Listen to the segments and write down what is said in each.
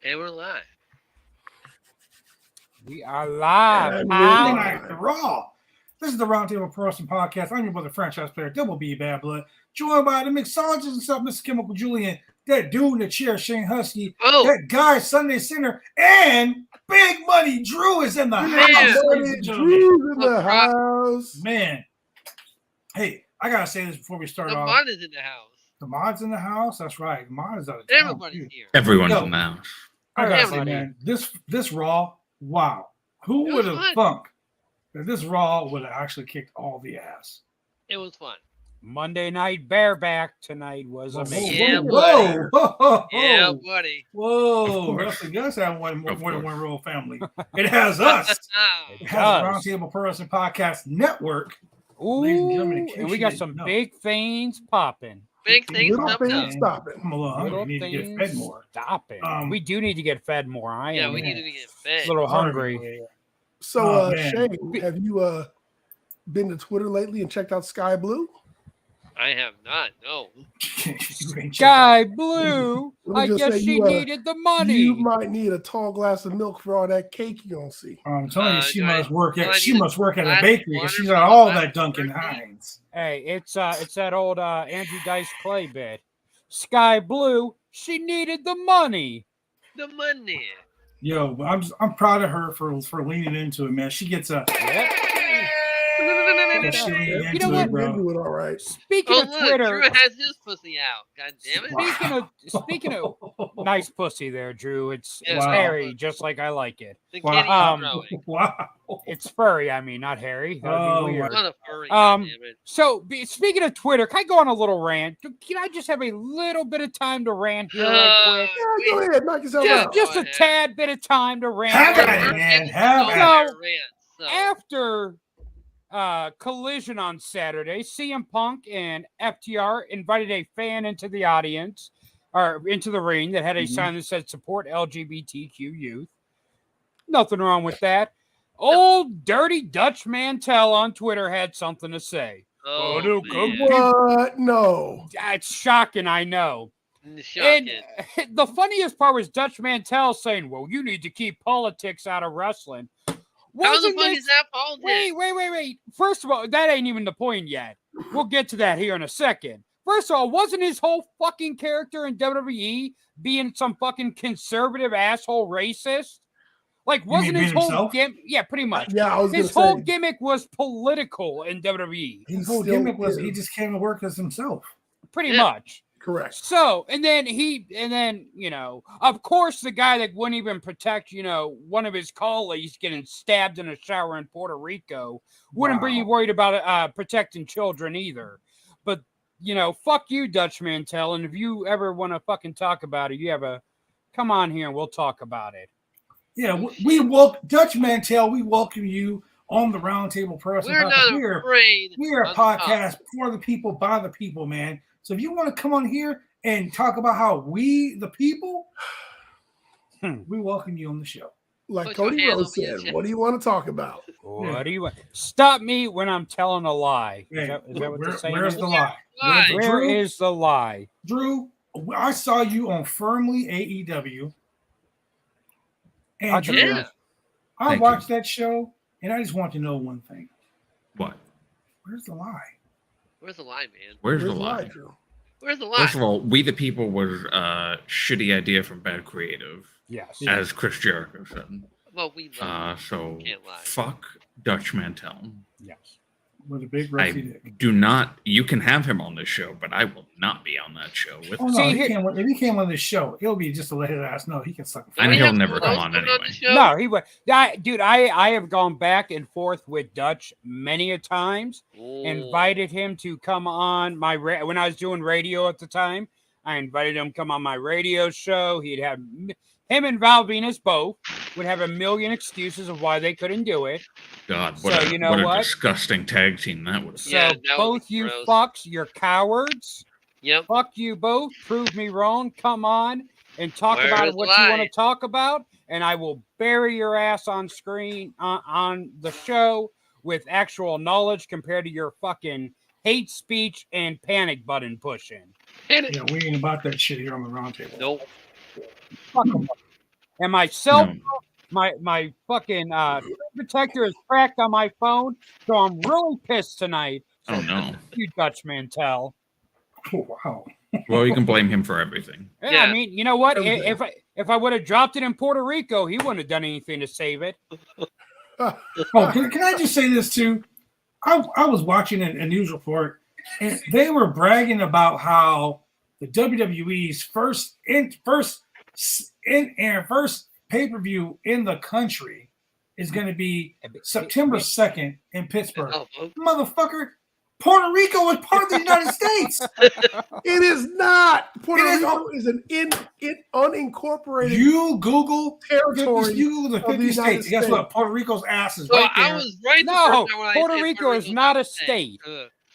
And we're live. We are live. And Pal. we're Raw. This is the Roundtable Pro Wrestling Podcast. I'm your brother, franchise player, Double B Bad Blood, joined by the mixologist and stuff, Mr. Chemical Julian, that dude in the chair, Shane Husky, that guy, Sunday Center, and Big Money Drew is in the house. Drew's in the house. Man, hey, I gotta say this before we start off. The mod is in the house. The mod's in the house. That's right. The mod is out of town. Everybody's here. Everyone's in the house. I gotta say, man, this Raw, wow. Who would have thunk that this Raw would have actually kicked all the ass? It was fun. Monday Night Bareback tonight was amazing. Yeah, whoa, whoa, yeah, buddy. Whoa, wrestling does have more than one royal family. It has us. It has the Roundtable Pro Wrestling Podcast Network. Ooh, and we got some big things popping. Big things stopping. I'm a little hungry. We need to get fed more. Stopping. We do need to get fed more. We need to get fed. A little hungry. So, Shane, have you been to Twitter lately and checked out Sky Blue? I have not, no. Sky Blue. I guess she needed the money. You might need a tall glass of milk for all that cake you're gonna see. I'm telling you, she must work at a bakery because she's got all that Duncan Hines. Hey, it's that old Andrew Dice Clay bit. Sky Blue, she needed the money. The money. Yo, I'm proud of her for leaning into it, man. She gets a. You know what? Do it all right. Speaking of Twitter, Drew has his pussy out. God damn it! Speaking of nice pussy, there, Drew. It's hairy, just like I like it. Wow. It's furry. I mean, not hairy. That'd be weird. Not a furry. So speaking of Twitter, can I go on a little rant? Can I just have a little bit of time to rant here, right quick? Yeah, go ahead, knock yourself out. Just a tad bit of time to rant. Have at it, man. Have at it. After Collision on Saturday, CM Punk and FTR invited a fan into the audience or into the ring that had a sign that said support LGBTQ youth. Nothing wrong with that. Old dirty Dutch Mantel on Twitter had something to say. What? No. It's shocking, I know. Shocking. And the funniest part was Dutch Mantel saying, well, you need to keep politics out of wrestling. How the fuck is that politics? Wait. First of all, that ain't even the point yet. We'll get to that here in a second. First of all, wasn't his whole fucking character in WWE being some fucking conservative asshole racist? Like, wasn't his whole gimmick? Yeah, pretty much. Yeah, his whole gimmick was political in WWE. His whole gimmick was he just came to work as himself. Pretty much. Correct. So, and then you know, of course, the guy that wouldn't even protect, you know, one of his colleagues getting stabbed in a shower in Puerto Rico wouldn't be worried about protecting children either. But, you know, fuck you, Dutch Mantel. And if you ever want to fucking talk about it, come on here and we'll talk about it. Yeah, Dutch Mantel, we welcome you on the Roundtable Pro Wrestling Podcast. We're a podcast for the people, by the people, man. So if you want to come on here and talk about how we, the people, we welcome you on the show. Like Cody Rhodes said, what do you want to talk about? What do you want? Stop me when I'm telling a lie. Is that what they're saying? Where's the lie? Where is the lie? Drew, I saw you on Firmly AEW. And Drew, I watched that show, and I just want to know one thing. What? Where's the lie? Where's the lie, man? Where's the lie? Where's the lie? First of all, We the People was a shitty idea from Bad Creative. Yes. As Chris Jericho said. Well, we love so can't lie. Fuck Dutch Mantel. Yes. With a big rusty dick. Do not. You can have him on this show, but I will not be on that show. If he came on this show, it'll be just to let his ass know he can suck. And he'll never come on anyway. No, he would. Dude, I have gone back and forth with Dutch many a times. Invited him to come on my when I was doing radio at the time. I invited him to come on my radio show. He'd have him and Val Venus both would have a million excuses of why they couldn't do it. God, what a disgusting tag team that was. So both you fucks, you're cowards. Yep. Fuck you both. Prove me wrong. Come on and talk about what you want to talk about, and I will bury your ass on screen on the show with actual knowledge compared to your fucking hate speech and panic button pushing. Yeah, we ain't about that shit here on the Roundtable. Nope. Fuck them. and my cell phone, my fucking protector is cracked on my phone, so I'm really pissed tonight. So Oh no, you Dutch Mantel. Oh, wow. well, you can blame him for everything. Yeah, I mean, you know what? Everything. If I would have dropped it in Puerto Rico, he wouldn't have done anything to save it. Oh, can I just say this too? I was watching a news report, and they were bragging about how the WWE's first pay-per-view in the country is going to be September 2nd in Pittsburgh. Motherfucker, Puerto Rico is part of the United States. It is not. Puerto Rico is an unincorporated You Google territory. You Google the 50 states. Guess what? Puerto Rico's ass is So right there. I was right. No, Puerto Rico is not a state.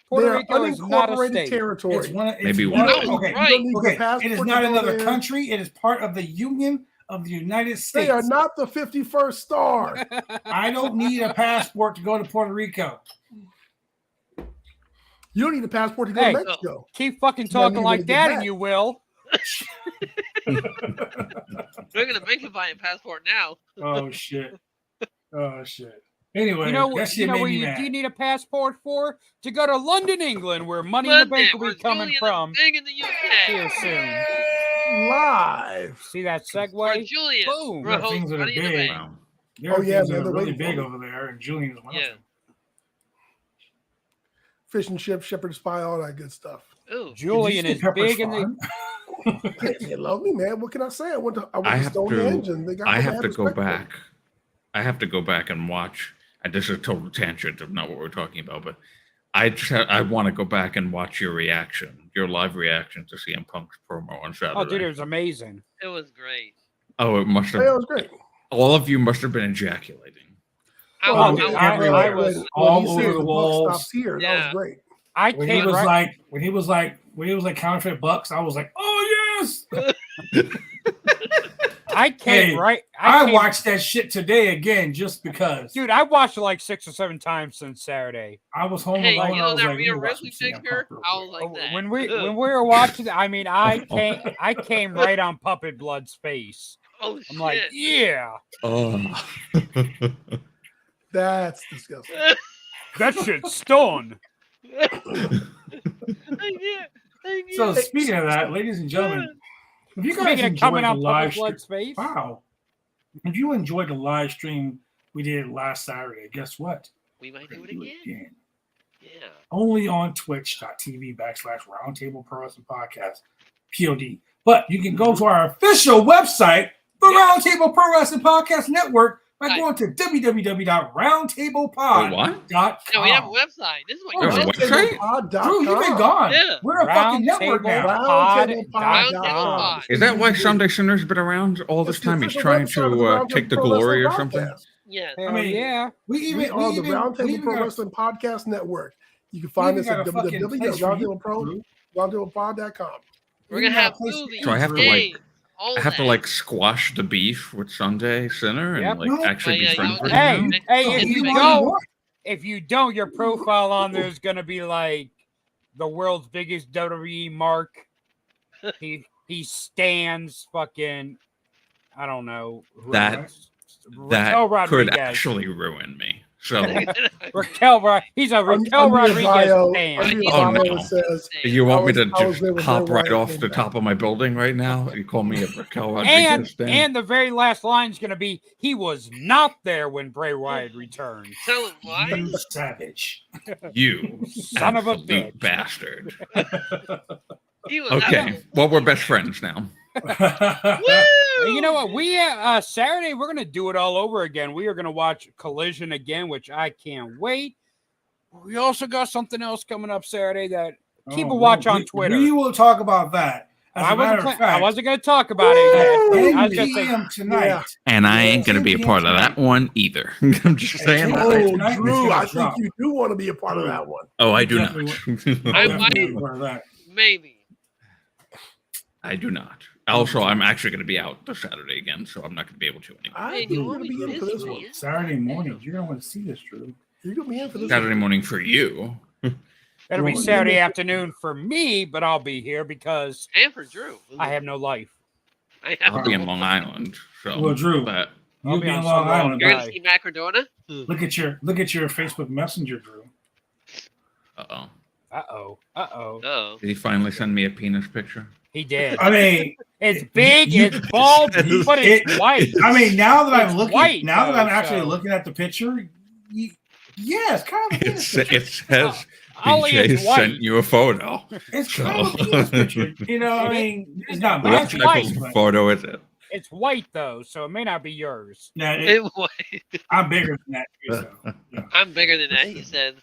Puerto Rico is not a state. Territory. It's one. Maybe one. one. Okay. Right. Okay. It is not another country. It is part of the Union of the United States. They are not the 51st star. I don't need a passport to go to Puerto Rico. You don't need a passport to go to Mexico. Keep fucking talking like that, and you will. They're gonna make you buy a passport now. Oh shit. Oh shit. Anyway, you know where you do need a passport for? To go to London, England, where Money in the Bank will be coming from. Big in the UK. Here soon. Live. See that segue? Or Julian. Boom. There are things that are big. Wow. There are yeah, things man, that are they're really waiting big for over there, and Julian is one of them. Fish and chips, shepherd's pie, all that good stuff. Ooh. Julian is big in the. They love me, man. What can I say? I went to have Stonehenge, to. and they got. I have to go back. I have to go back and watch. And this is a total tangent of not what we're talking about, but I want to go back and watch your reaction, your live reaction to CM Punk's promo on Saturday. Oh, dude, it was amazing. It was great. Oh, it must have. Yeah, it was great. All of you must have been ejaculating. I was all over the walls. Stops here. Yeah. That was great. When he was like counterfeit bucks, I was like, oh yes. I watched that shit today again just because. Dude, I watched it like 6 or 7 times since Saturday. I was home Hey, alone. you I know was that like, Rhea Ripley picture? I was like that. When we were watching it, I mean, I came right on Puppet Blood's face. Oh shit! I'm like, yeah. Oh. That's disgusting. That shit's stone. So speaking of that, ladies and gentlemen, if you guys Speaking of coming enjoyed the on live Puppet Blood's face. wow, if you enjoyed the live stream we did last Saturday, guess what? We might do it again. Yeah. Only on twitch.tv/Roundtable Pro Wrestling Podcast, POD. But you can go to our official website, the Roundtable Pro Wrestling Podcast Network, by going to www.roundtablepod.com. No, we have a website. This is what you're website? Drew, you've been gone. Yeah. We're a fucking network now. Roundtable. Is that why Sunday Sinner's been around all this time? He's trying to take the glory or something? Yeah. I mean, yeah. We are the Roundtable Pro Wrestling Podcast Network. You can find us at www.roundtablepod.com. We're gonna have movies. So I have to like squash the beef with Sunday Sinner and actually be friends with him. Hey, if you don't, your profile on there is gonna be like the world's biggest WWE mark. He stands fucking. I don't know that could actually ruin me. So he's a Raquel Rodriguez fan. Oh no! You want me to just hop right off the top of my building right now? You call me a Raquel Rodriguez fan? And the very last line is going to be, "He was not there when Bray Wyatt returned." Tell him why. You savage. You son of a bitch, bastard. Okay, well we're best friends now. You know what? We Saturday we're gonna do it all over again. We are gonna watch Collision again, which I can't wait. We also got something else coming up Saturday that keep a watch on Twitter. We will talk about that. I wasn't going to talk about it yet. I was going to say tonight, and I ain't going to be a part of that one either. I'm just saying. Drew, I think you do want to be a part of that one. Oh, I do not. Maybe. I do not. Also, I'm actually going to be out this Saturday again, so I'm not going to be able to anymore. I think you're going to be in for this one. Saturday morning. You're going to want to see this, Drew. You're going to be in for this Saturday morning for you. It'll be Saturday afternoon for me, but I'll be here because and for Drew. I have no life. I'll be in Long Island. So well, Drew, that you'll be in Long Island. You're gonna see Macardona? Look at your Facebook Messenger, Drew. Oh. Did he finally send me a penis picture? He did. I mean, it's big, it's bald, but it's white. I mean, now that I'm looking, white, that I'm actually looking at the picture, yes, kind of a penis picture. It says BJ sent you a photo. It's kind of a penis picture. You know, I mean, it's not my What type of photo is it? It's white though, so it may not be yours. No, I'm bigger than that. So, yeah. I'm bigger than that, he said.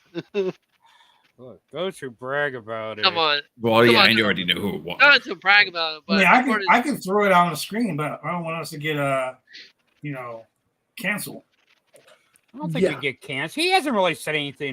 Look, those who brag about it. Come on. Well, yeah, I already knew who it was. Not to brag about it, but I can throw it on the screen, but I don't want us to get canceled. I don't think we get canceled. He hasn't really said anything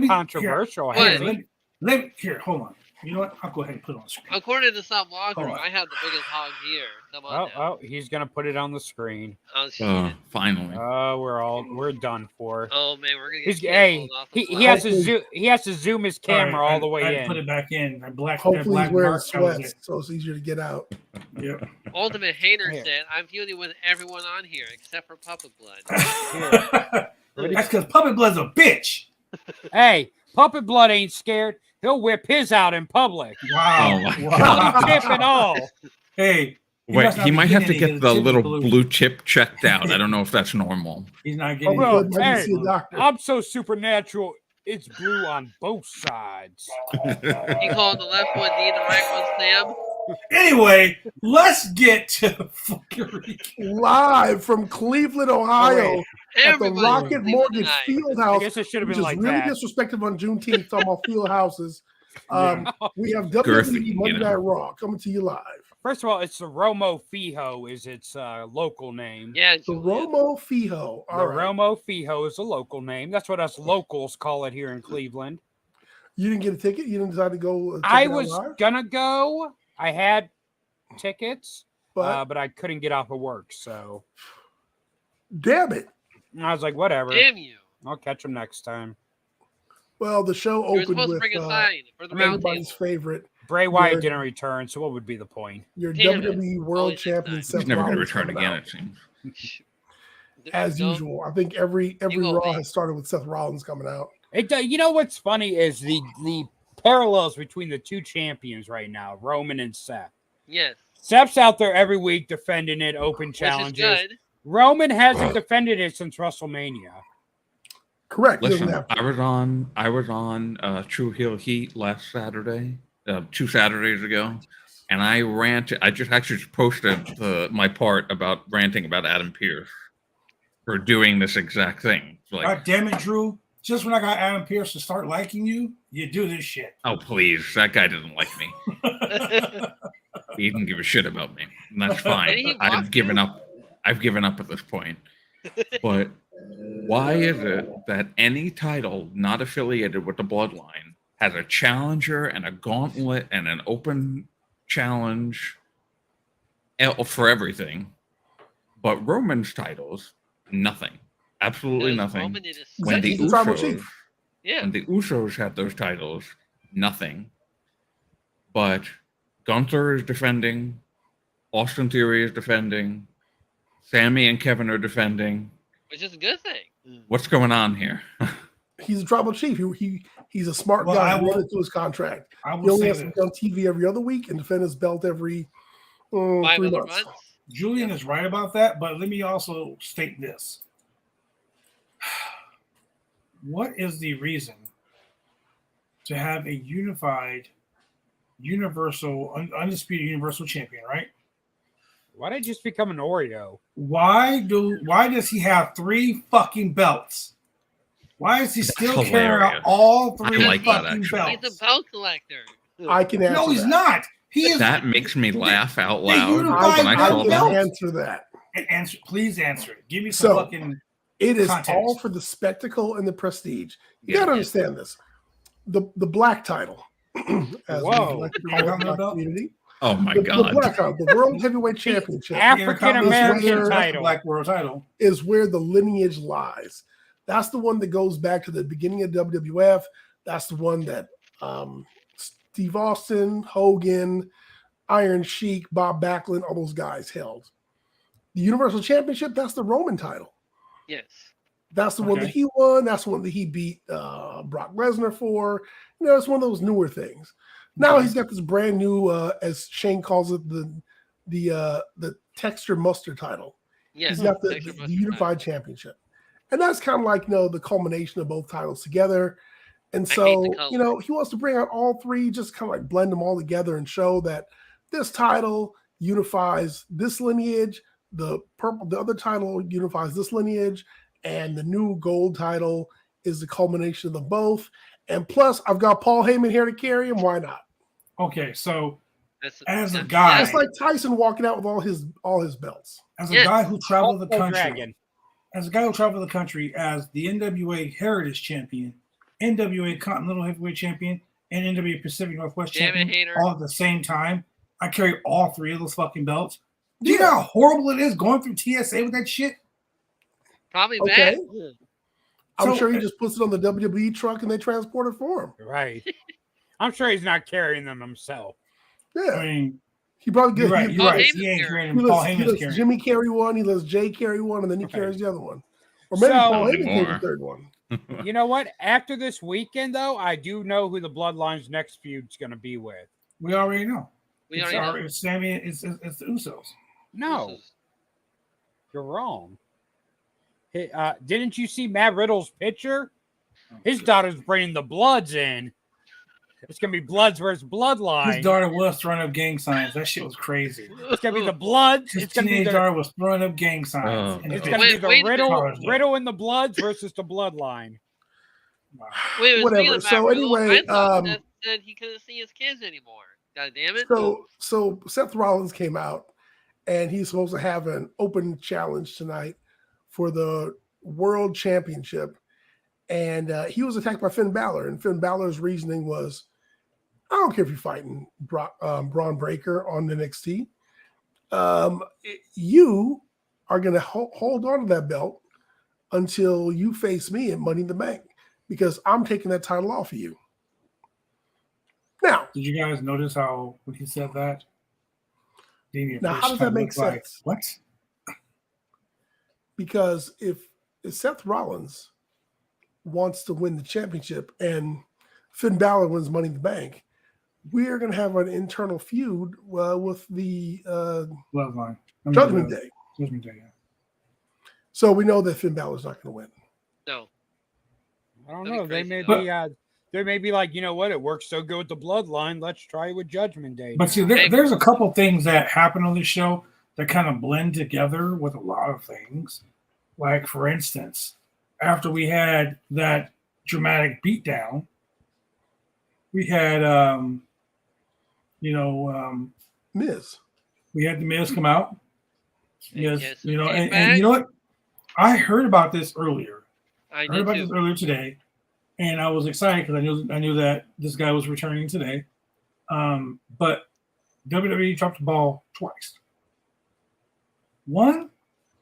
controversial. Here, hold on. You know what? I'll go ahead and put it on the screen. According to some walkthrough, I have the biggest hog here. Come on now. He's gonna put it on the screen. Oh shit! Finally. We're done for. Oh man, we're gonna get. He has to zoom. He has to zoom his camera all the way in. Put it back in. Hopefully he's wearing sweats, so it's easier to get out. Yeah. Ultimate Hater said, "I'm feuding with everyone on here except for Puppet Blood." That's because Puppet Blood's a bitch. Hey, Puppet Blood ain't scared. He'll whip his out in public. Wow. Chip and all. Hey. Wait, he might have to get the little blue chip checked out. I don't know if that's normal. He's not getting I'm so supernatural. It's blue on both sides. He called the left one D, the right one Sam. Anyway, let's get to live from Cleveland, Ohio. At the Rocket Mortgage Fieldhouse. I guess it should have been like really disrespectful on Juneteenth, talking about field houses. We have WWE Monday Night Raw coming to you live. First of all, it's the Romo Fijo is its local name. Yeah, the Romo Fijo. Romo Fijo is a local name. That's what us locals call it here in Cleveland. You didn't get a ticket? You didn't decide to go? I was gonna go. I had tickets, but I couldn't get off of work. So, damn it. I was like, whatever. Damn you. I'll catch them next time. Well, the show opened with everybody's favorite. Bray Wyatt didn't return, so what would be the point? Your WWE World Champion Seth He's never going to Rollins return again, it seems. As usual. I think every Raw has started with Seth Rollins coming out. You know what's funny is the parallels between the two champions right now, Roman and Seth. Yes. Seth's out there every week defending it, open challenges. Which is good. Roman hasn't defended it since WrestleMania. Correct. Listen, I was on True Heel Heat last Saturday, 2 Saturdays ago, and I ranted. I just actually posted my part about ranting about Adam Pearce for doing this exact thing. Like, God damn it, Drew! Just when I got Adam Pearce to start liking you, you do this shit. Oh please, that guy doesn't like me. He didn't give a shit about me, and that's fine. I've given up. I've given up at this point. But why is it that any title not affiliated with the bloodline has a challenger and a gauntlet and an open challenge for everything, but Roman's titles, nothing, absolutely nothing. When the Usos had those titles, nothing. But Gunther is defending, Austin Theory is defending, Sammy and Kevin are defending. Which is a good thing. What's going on here? He's a tribal chief. He's a smart guy. He wrote it to his contract. He only has to be on TV every other week and defend his belt every 3 months. Julian is right about that, but let me also state this. What is the reason to have a unified, undisputed universal champion, right? Why did it just become an Oreo? Why does he have 3 fucking belts? Why is he still carrying out all 3 fucking belts? He's a belt collector. I can answer No, he's not. He is. That makes me laugh out loud. I can answer that. Please answer it. Give me some fucking. It is context. all for the spectacle and the prestige. You gotta understand this. The black title, as we like to call it in our community. Oh my God! The black title, the World Heavyweight Championship, African American title, Black World title, is where the lineage lies. That's the one that goes back to the beginning of WWF. That's the one that Steve Austin, Hogan, Iron Sheik, Bob Backlund, all those guys held. The Universal Championship, that's the Roman title. Yes. That's the one that he won. That's the one that he beat Brock Lesnar for. It's one of those newer things. Now he's got this brand new, as Shane calls it, the texture mustard title. Yes. He's got the unified championship. And that's kind of like, the culmination of both titles together. And so, he wants to bring out all three, just kind of like blend them all together and show that this title unifies this lineage, the other title unifies this lineage, and the new gold title is the culmination of them both. And plus, I've got Paul Heyman here to carry him. Why not? Okay, so as a guy, it's like Tyson walking out with all his belts. As a guy who traveled the country, as the NWA Heritage Champion, NWA Continental Heavyweight Champion, and NWA Pacific Northwest Champion, all at the same time, I carry all three of those fucking belts. Do you know how horrible it is going through TSA with that shit? Probably bad. I'm sure he just puts it on the WWE truck and they transport it for him. Right. I'm sure he's not carrying them himself. Yeah. I mean, he probably gets. You're right. He ain't carrying them. Paul Heyman's carrying. Jimmy carry one. He lets Jay carry one, and then he carries the other one. Or maybe Paul Heyman carries the third one. You know what? After this weekend, though, I do know who the Bloodline's next feud's going to be with. We already know. Know. It's Sammy. It's the Usos. No, you're wrong. Hey, didn't you see Matt Riddle's picture? His daughter's bringing the Bloods in. It's gonna be Bloods versus Bloodline. His daughter was throwing up gang signs. That shit was crazy. It's gonna be the Bloods. His teenage daughter was throwing up gang signs. It's gonna be the Riddle and the Bloods versus the Bloodline. Wow. Wait, whatever. So anyway, that said he couldn't see his kids anymore. God damn it. So Seth Rollins came out, and he's supposed to have an open challenge tonight for the World Championship. And he was attacked by Finn Balor, and Finn Balor's reasoning was, I don't care if you're fighting Braun Breaker on NXT. You are going to hold on to that belt until you face me at Money in the Bank, because I'm taking that title off of you. Now, did you guys notice how when he said that? Now, how does that make sense? What? Because if Seth Rollins wants to win the championship and Finn Balor wins Money in the Bank, we are going to have an internal feud with the Bloodline. Judgment Day. Judgment Day, yeah. So we know that Finn Balor's not going to win. No. I don't know. They may be like, you know what? It works so good with the Bloodline. Let's try it with Judgment Day. But see, there's a couple things that happen on this show that kind of blend together with a lot of things. Like, for instance, after we had that dramatic beatdown, we had, Miz. We had the Miz come out. Yes, yes, and you know what? I heard about this earlier. I heard about this earlier today, and I was excited because I knew that this guy was returning today. But WWE dropped the ball twice. One,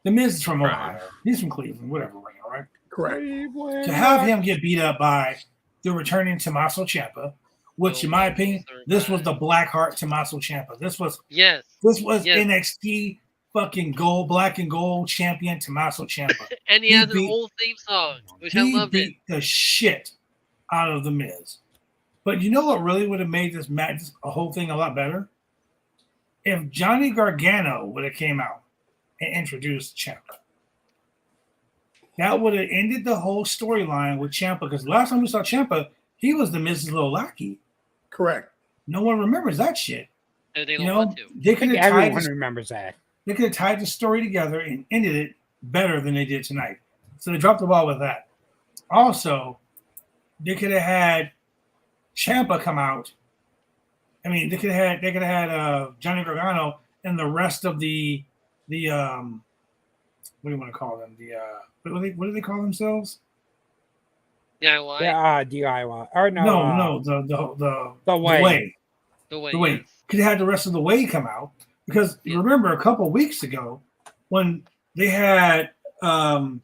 the Miz is from Ohio. He's from Cleveland, whatever, right now, right? Correct. To have him get beat up by the returning Tommaso Ciampa, which, in my opinion, this was the Blackheart Tommaso Ciampa. This was NXT fucking black and gold champion Tommaso Ciampa. And he has an old theme song, which I loved it. He beat the shit out of the Miz. But you know what really would have made this match, a whole thing, a lot better? If Johnny Gargano would have came out and introduced Ciampa. That would have ended the whole storyline with Ciampa, because last time we saw Ciampa, he was the Miz's little lackey. Correct. No one remembers that shit. And they don't want to. Everyone remembers that. They could have tied the story together and ended it better than they did tonight. So they dropped the ball with that. Also, they could have had Ciampa come out. I mean, they could have had Johnny Gargano and the rest of the what do you want to call them? What do they call themselves? DIY. Yeah, DIY. Or no, the way. The way. Yes. Could have had the rest of the way come out, because remember a couple of weeks ago when they had Gargano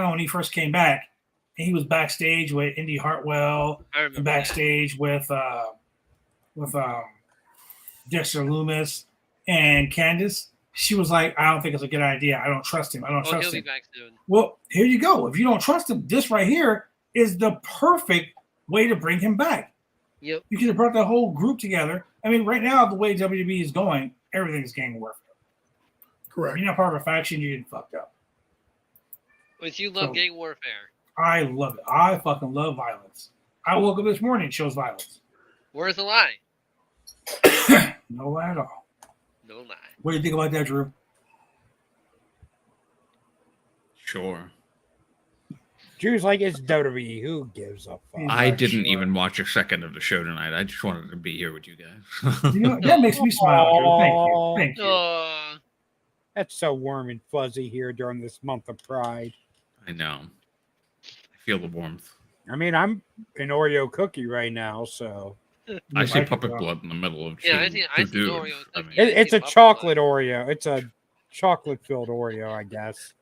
when he first came back, and he was backstage with Indy Hartwell and backstage with Dexter Loomis, and Candice, she was like, I don't think it's a good idea. I don't trust him. I don't trust him. He'll be back soon. Well, here you go. If you don't trust him, this right here is the perfect way to bring him back. Yep. You could have brought the whole group together. I mean, right now, the way WWE is going, everything's gang warfare. Correct. If you're not part of a faction, you're getting fucked up. But you love gang warfare. I love it. I fucking love violence. I woke up this morning and shows violence. Where's the lie? No lie at all. No lie. What do you think about that, Drew? Sure. Drew's like, it's WWE. Who gives a fuck? I didn't even watch a second of the show tonight. I just wanted to be here with you guys. You know, that makes me smile, Drew. Thank you. That's so warm and fuzzy here during this month of Pride. I know. I feel the warmth. I mean, I'm an Oreo cookie right now, so. I see puppet blood in the middle of two, I see dudes. Oreo I mean, It's a chocolate Oreo. It's a chocolate-filled Oreo, I guess.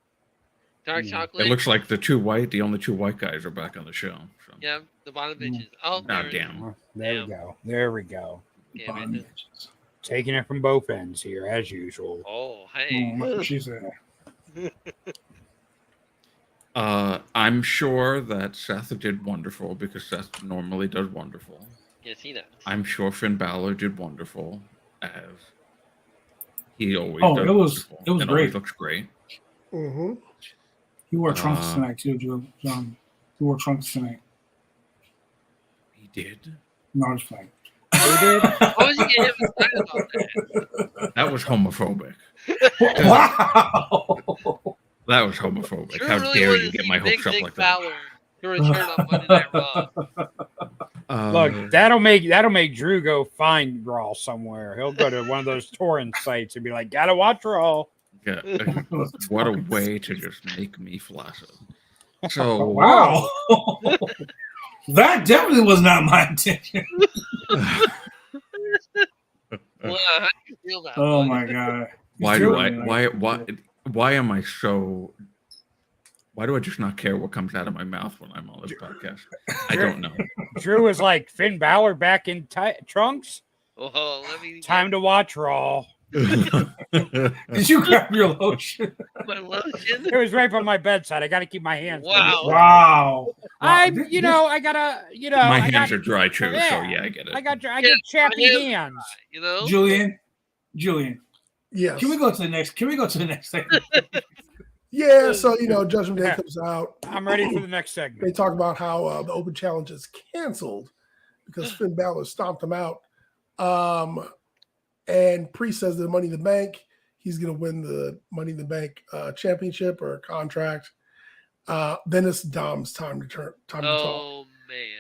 Dark chocolate. It looks like the only two white guys are back on the show. So. Yeah, the bottom bitches. Oh, damn. There we go. Damn it. Taking it from both ends here, as usual. Oh, hey. What she said. I'm sure that Seth did wonderful because Seth normally does wonderful. Yes, he does. I'm sure Finn Balor did wonderful, as he always does. It was and great. Always looks great. Mm-hmm. He wore trunks tonight too, Drew. John. He wore trunks tonight. He did. No, I'm just playing. Why was you getting excited about that? That was homophobic. Wow. That was homophobic. Drew How really dare wanted you to get see my hopes up Big like that? Balor to return on Monday Night Raw. Look, that'll make Drew go find Raw somewhere. He'll go to one of those torrent sites and be like, "Gotta watch Raw." Yeah. What a way to just make me flaccid. So Wow. That definitely was not my intention. Well, how do you feel about Oh it? my god. why do am I so? Why do I just not care what comes out of my mouth when I'm on this podcast? I don't know. Drew was like, Finn Balor back in trunks? Oh, let me Time to watch Raw. Did you grab your lotion? my lotion. It was right by my bedside. I got to keep my hands. Wow. I gotta, My hands are dry too, so yeah, I get it. I get chappy hands. You know, Julian. Yes. Can we go to the next segment? Yeah, so Judgment Day comes out. I'm ready for the next segment. They talk about how the Open Challenge is canceled because Finn Balor stomped him out. And Priest says that Money in the Bank, he's going to win the Money in the Bank championship or contract. Then it's Dom's time to talk. oh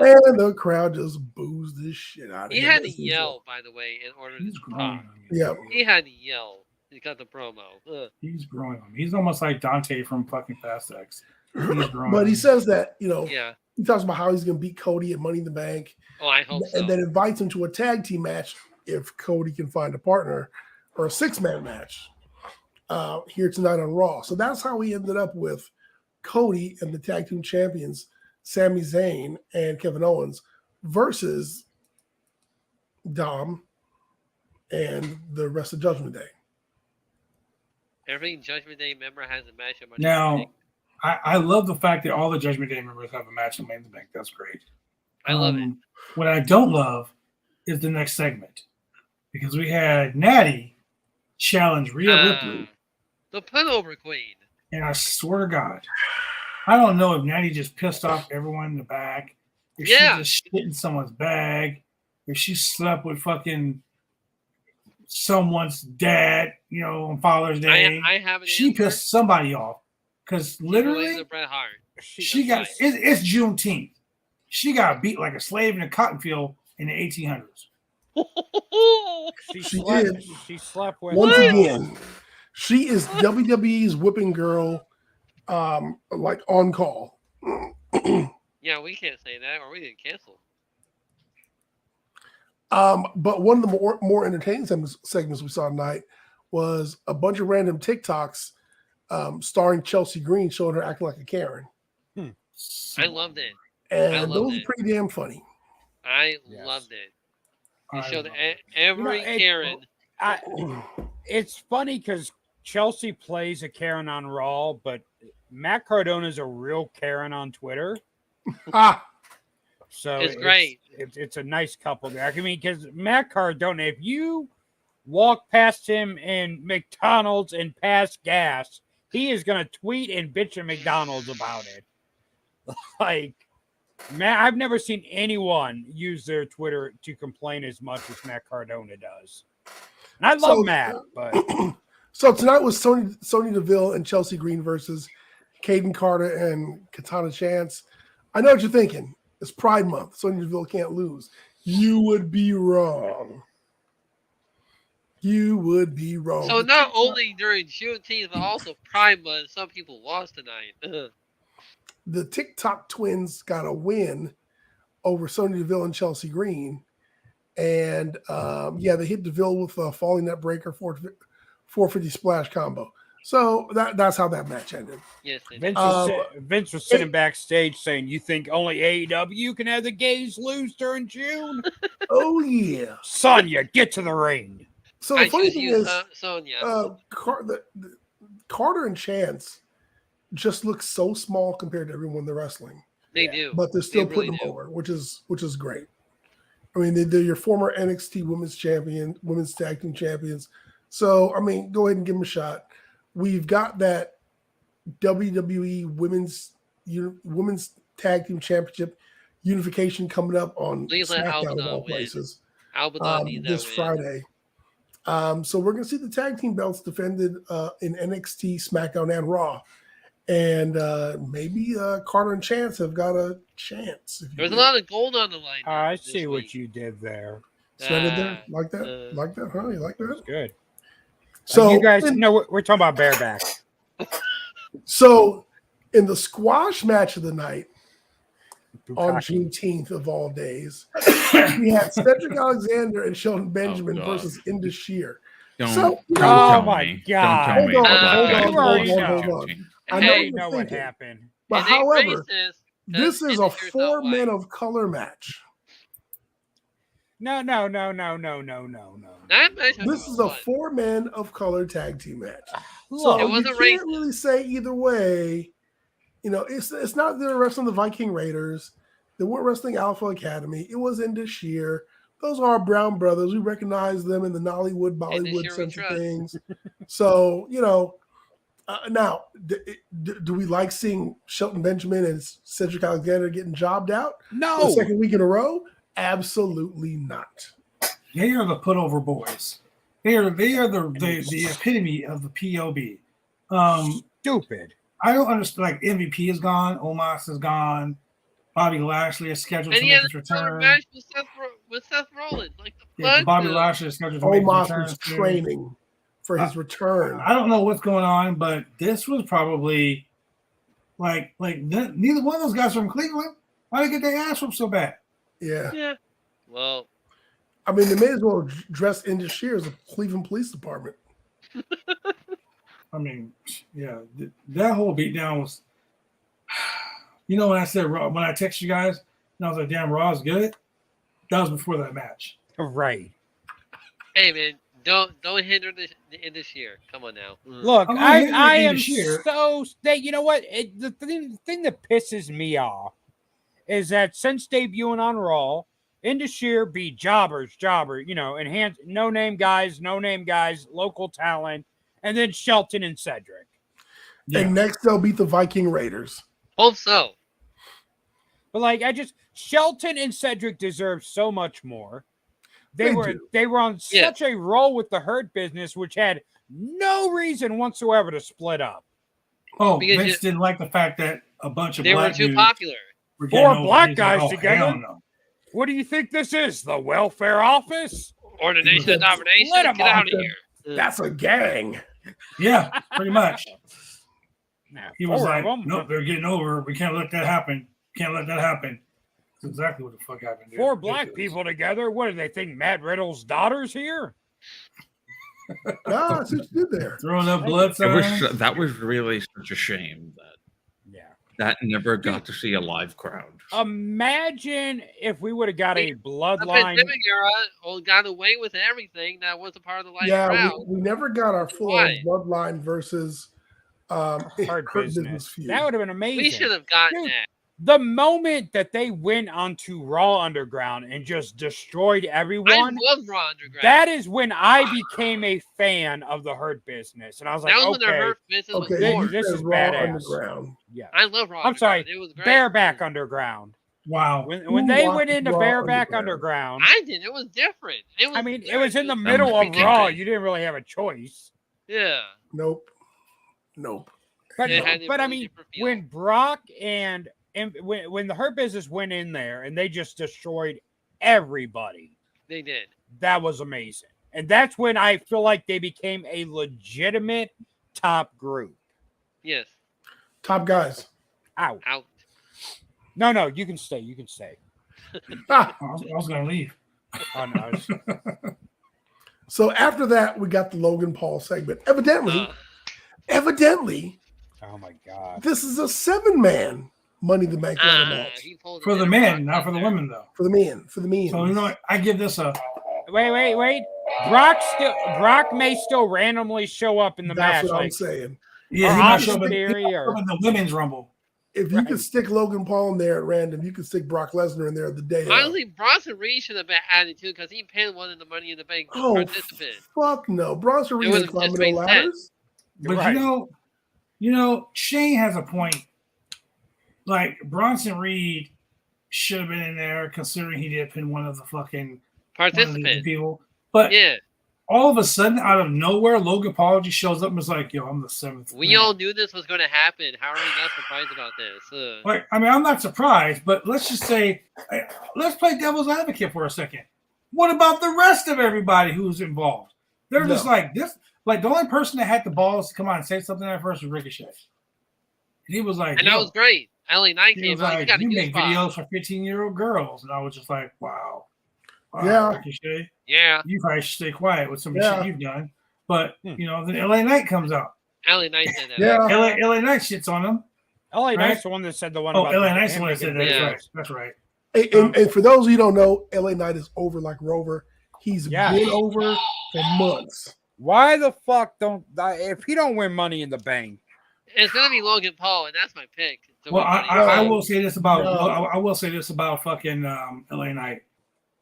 man, And the crowd just boos this shit out of him. he had to yell, by the way, in order to talk. Yeah, He had to yell. He got the promo. Ugh. He's growing on me. He's almost like Dante from fucking Fast X. but he says that, Yeah. he talks about how he's going to beat Cody at Money in the Bank. Oh, I hope so. And then invites him to a tag team match if Cody can find a partner, or a 6-man match here tonight on Raw. So that's how he ended up with Cody and the tag team champions, Sami Zayn and Kevin Owens, versus Dom and the rest of Judgment Day. Every Judgment Day member has a match. Now, I love the fact that all the Judgment Day members have a match in Money in the Bank. That's great. I love it. What I don't love is the next segment, because we had Natty challenge Rhea Ripley, the pullover queen. and I swear to God, I don't know if Natty just pissed off everyone in the back, if she just shit in someone's bag, if she slept with fucking someone's dad, on Father's Day. I have it. She pissed somebody off because literally Bret Hart. she got it's Juneteenth. She got beat like a slave in a cotton field in the 1800s. She did. She slept with. Once again, she is WWE's whipping girl, like on call. Yeah, we can't say that, or we get canceled. But one of the more entertaining segments we saw tonight was a bunch of random TikToks starring Chelsea Green, showing her acting like a Karen. I loved it. And those are pretty damn funny. I loved it. He showed every Karen. It's funny because Chelsea plays a Karen on Raw, but Matt Cardona is a real Karen on Twitter. So it's great. It's a nice couple there. I mean, because Matt Cardona, if you walk past him in McDonald's and pass gas, he is going to tweet and bitch at McDonald's about it. Like, Matt, I've never seen anyone use their Twitter to complain as much as Matt Cardona does. And I love Matt, but so tonight was Sonya Deville and Chelsea Green versus Kaden Carter and Katana Chance. I know what you're thinking. It's Pride Month. Sonya Deville can't lose. You would be wrong. You would be wrong. So not only during Juneteenth, but also Pride Month, some people lost tonight. The TikTok twins got a win over Sonya Deville and Chelsea Green. And, they hit Deville with a falling net breaker 450 splash combo. So that's how that match ended. Yes, Vince was sitting backstage saying, "You think only AEW can have the gays lose during June?" Oh, yeah. Sonya, get to the ring. So the funny thing is, Sonya. Carter and Chance just look so small compared to everyone they're wrestling. They do, but they're still putting them over, which is great. I mean, they're your former NXT Women's Tag Team Champions. So I mean, go ahead and give them a shot. We've got that WWE Women's Tag Team Championship unification coming up on SmackDown of all places this Friday. So we're going to see the tag team belts defended in NXT, SmackDown, and Raw. And maybe Carter and Chance have got a chance. There's a lot of gold on the line. I see what you did there. Threaded there? Like that? Like that, huh? You like that? That's good. So you guys know we're talking about bareback. So in the squash match of the night on Juneteenth of all days, we had Cedric Alexander and Shelton Benjamin versus Indus Sher. Oh my God! Hold on. I know what happened. But however, this is a 4 men of color match. No. This is a 4 men of color tag team match. Look, so you can't really say either way. You know, it's not they're wrestling the Viking Raiders. They weren't wrestling Alpha Academy. It was Indus Sher. Those are our Brown brothers. We recognize them in the Nollywood, Bollywood sense of things. So, you know, now, do we like seeing Shelton Benjamin and Cedric Alexander getting jobbed out? No. For the second week in a row? Absolutely not. They are the put-over boys. They are the epitome of the POB. Stupid. I don't understand. Like, MVP is gone. Omos is gone. Bobby Lashley is scheduled to make his return. Match with Seth Rollins. Like Bobby Lashley is scheduled to make his return. Omos was training for his return. I don't know what's going on, but this was probably like neither one of those guys from Cleveland. Why did they get their ass whooped so bad? Yeah. Well, I mean, they may as well dress Indus Sher as a Cleveland Police Department. I mean, yeah, that whole beatdown was. You know, when I texted you guys, and I was like, "Damn, Raw's good." That was before that match. Right. Hey man, don't hinder the Indus Sher. Come on now. Look, I am so. You know what? The thing that pisses me off is that since debuting on Raw, Indus Sher be jobber, you know, enhanced no name guys, local talent, and then Shelton and Cedric. Yeah. And next they'll beat the Viking Raiders. Hope so. But like, Shelton and Cedric deserve so much more. They were on such a roll with the Hurt Business, which had no reason whatsoever to split up. Oh, Vince didn't like the fact that a bunch of they black were too dudes popular. Were 4 black guys together. No. What do you think this is? The welfare office? Ordination and domination? Get out of here. That's a gang. Yeah, pretty much. Nah, he was like, nope, they're getting over. We can't let that happen. That's exactly what the fuck happened. 4 black people together. What do they think? Matt Riddle's daughter's here? No, that's what you did there. Throwing up blood signs. That was really such a shame. That never got to see a live crowd. Imagine if we would have got a bloodline. The era got away with everything that was a part of the live crowd. Yeah, we never got our full bloodline versus Hurt Business feud. That would have been amazing. We should have gotten that. The moment that they went onto Raw Underground and just destroyed everyone, I love Raw Underground. That is when I became a fan of the Hurt Business, and I was like, when the Hurt Business was born. This is Raw badass. Underground. Yeah, I love Raw. I'm sorry, it was great. Bareback Underground. Wow. When they went into Bareback Underground, I did. It was different. It was in the middle of Raw. You didn't really have a choice. Yeah. Nope. But I mean, when Brock and when the Hurt Business went in there and they just destroyed everybody. They did. That was amazing. And that's when I feel like they became a legitimate top group. Yes. Top guys. Out. No, you can stay. I was going to leave. Oh, no. So after that, we got the Logan Paul segment. Evidently, oh my God, this is a 7-man Money in the Bank match. For the men, not for the women, though. For the men. So you know what? I give this a. Wait. Brock may still randomly show up in the match. That's what I'm saying. Yeah, he might show up in the women's rumble. If you could stick Logan Paul in there at random, you could stick Brock Lesnar in there the day. Honestly, Bronson Reed should have been added too because he pinned one of the Money in the Bank participants. Fuck no, Bronson Reed is climbing no ladders. But you know, Shane has a point. Like Bronson Reed should have been in there, considering he did pin one of the fucking participants people. But all of a sudden, out of nowhere, Logan Paul just shows up and was like, "Yo, I'm the 7th." We all knew this was going to happen. How are we not surprised about this? I'm not surprised, but let's just say, let's play devil's advocate for a second. What about the rest of everybody who's involved? They're just like this. Like the only person that had the balls to come out and say something at first was Ricochet. And he was like, and that was great. LA Knight came out. Like, you make videos for 15-year-old girls, and I was just like, wow. Ricochet. Yeah. You probably should stay quiet with some shit you've done. But you know, then LA Knight comes out. LA Knight said that. LA Knight shits on him. LA Knight's the one that said the one. Oh, LA Knight's the one that said that. That's right. And for those of you who don't know, LA Knight is over like Rover. He's been over for months. Why the fuck if he don't win Money in the Bank? It's gonna be Logan Paul, and that's my pick. Well, I will say this about I will say this about fucking LA Knight.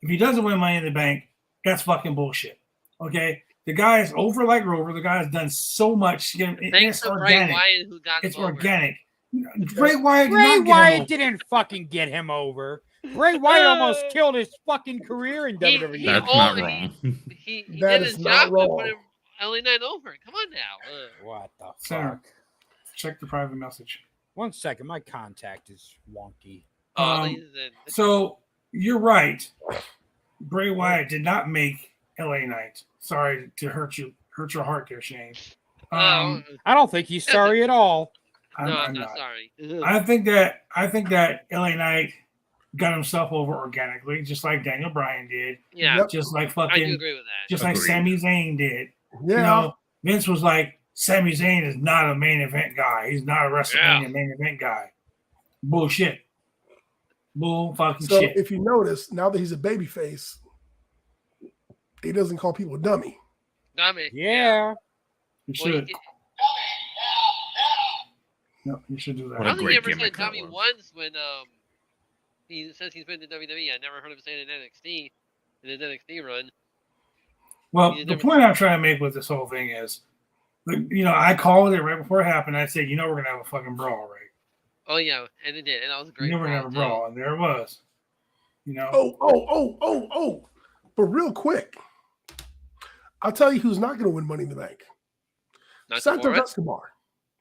If he doesn't win Money in the Bank, that's fucking bullshit. Okay, the guy is over like Rover. The guy has done so much. It's organic. Wyatt, who got it's him organic. Over. Bray Wyatt didn't fucking get him over. Bray Wyatt almost killed his fucking career in WWE. That's not wrong. He did his job by putting LA Knight over. Come on now. What the fuck? Sarah, check the private message. 1 second, my contact is wonky. So you're right. Bray Wyatt did not make LA Knight. Sorry to hurt your heart there, Shane. I don't think he's sorry at all. I'm not sorry. I think that LA Knight got himself over organically, just like Daniel Bryan did. Yeah. Just like fucking. I do agree with that. Just like Sami Zayn did. Yeah. You know, Vince was like, Sami Zayn is not a main event guy. He's not a WrestleMania main event guy. Bullshit. Bull fucking shit. So if you notice, now that he's a babyface, he doesn't call people dummy. Dummy. Yeah. You should. No, you should do that. I don't think he ever said dummy once when he says he's been to WWE. I never heard him say it in his NXT run. Well, the point I'm trying to make with this whole thing is, you know, I called it right before it happened. I said, you know, we're gonna have a fucking brawl, right? Oh yeah, and it did, and that was a great. You know, we're gonna have a brawl, and there it was. You know. Oh! But real quick, I'll tell you who's not gonna win Money in the Bank. Santos Escobar.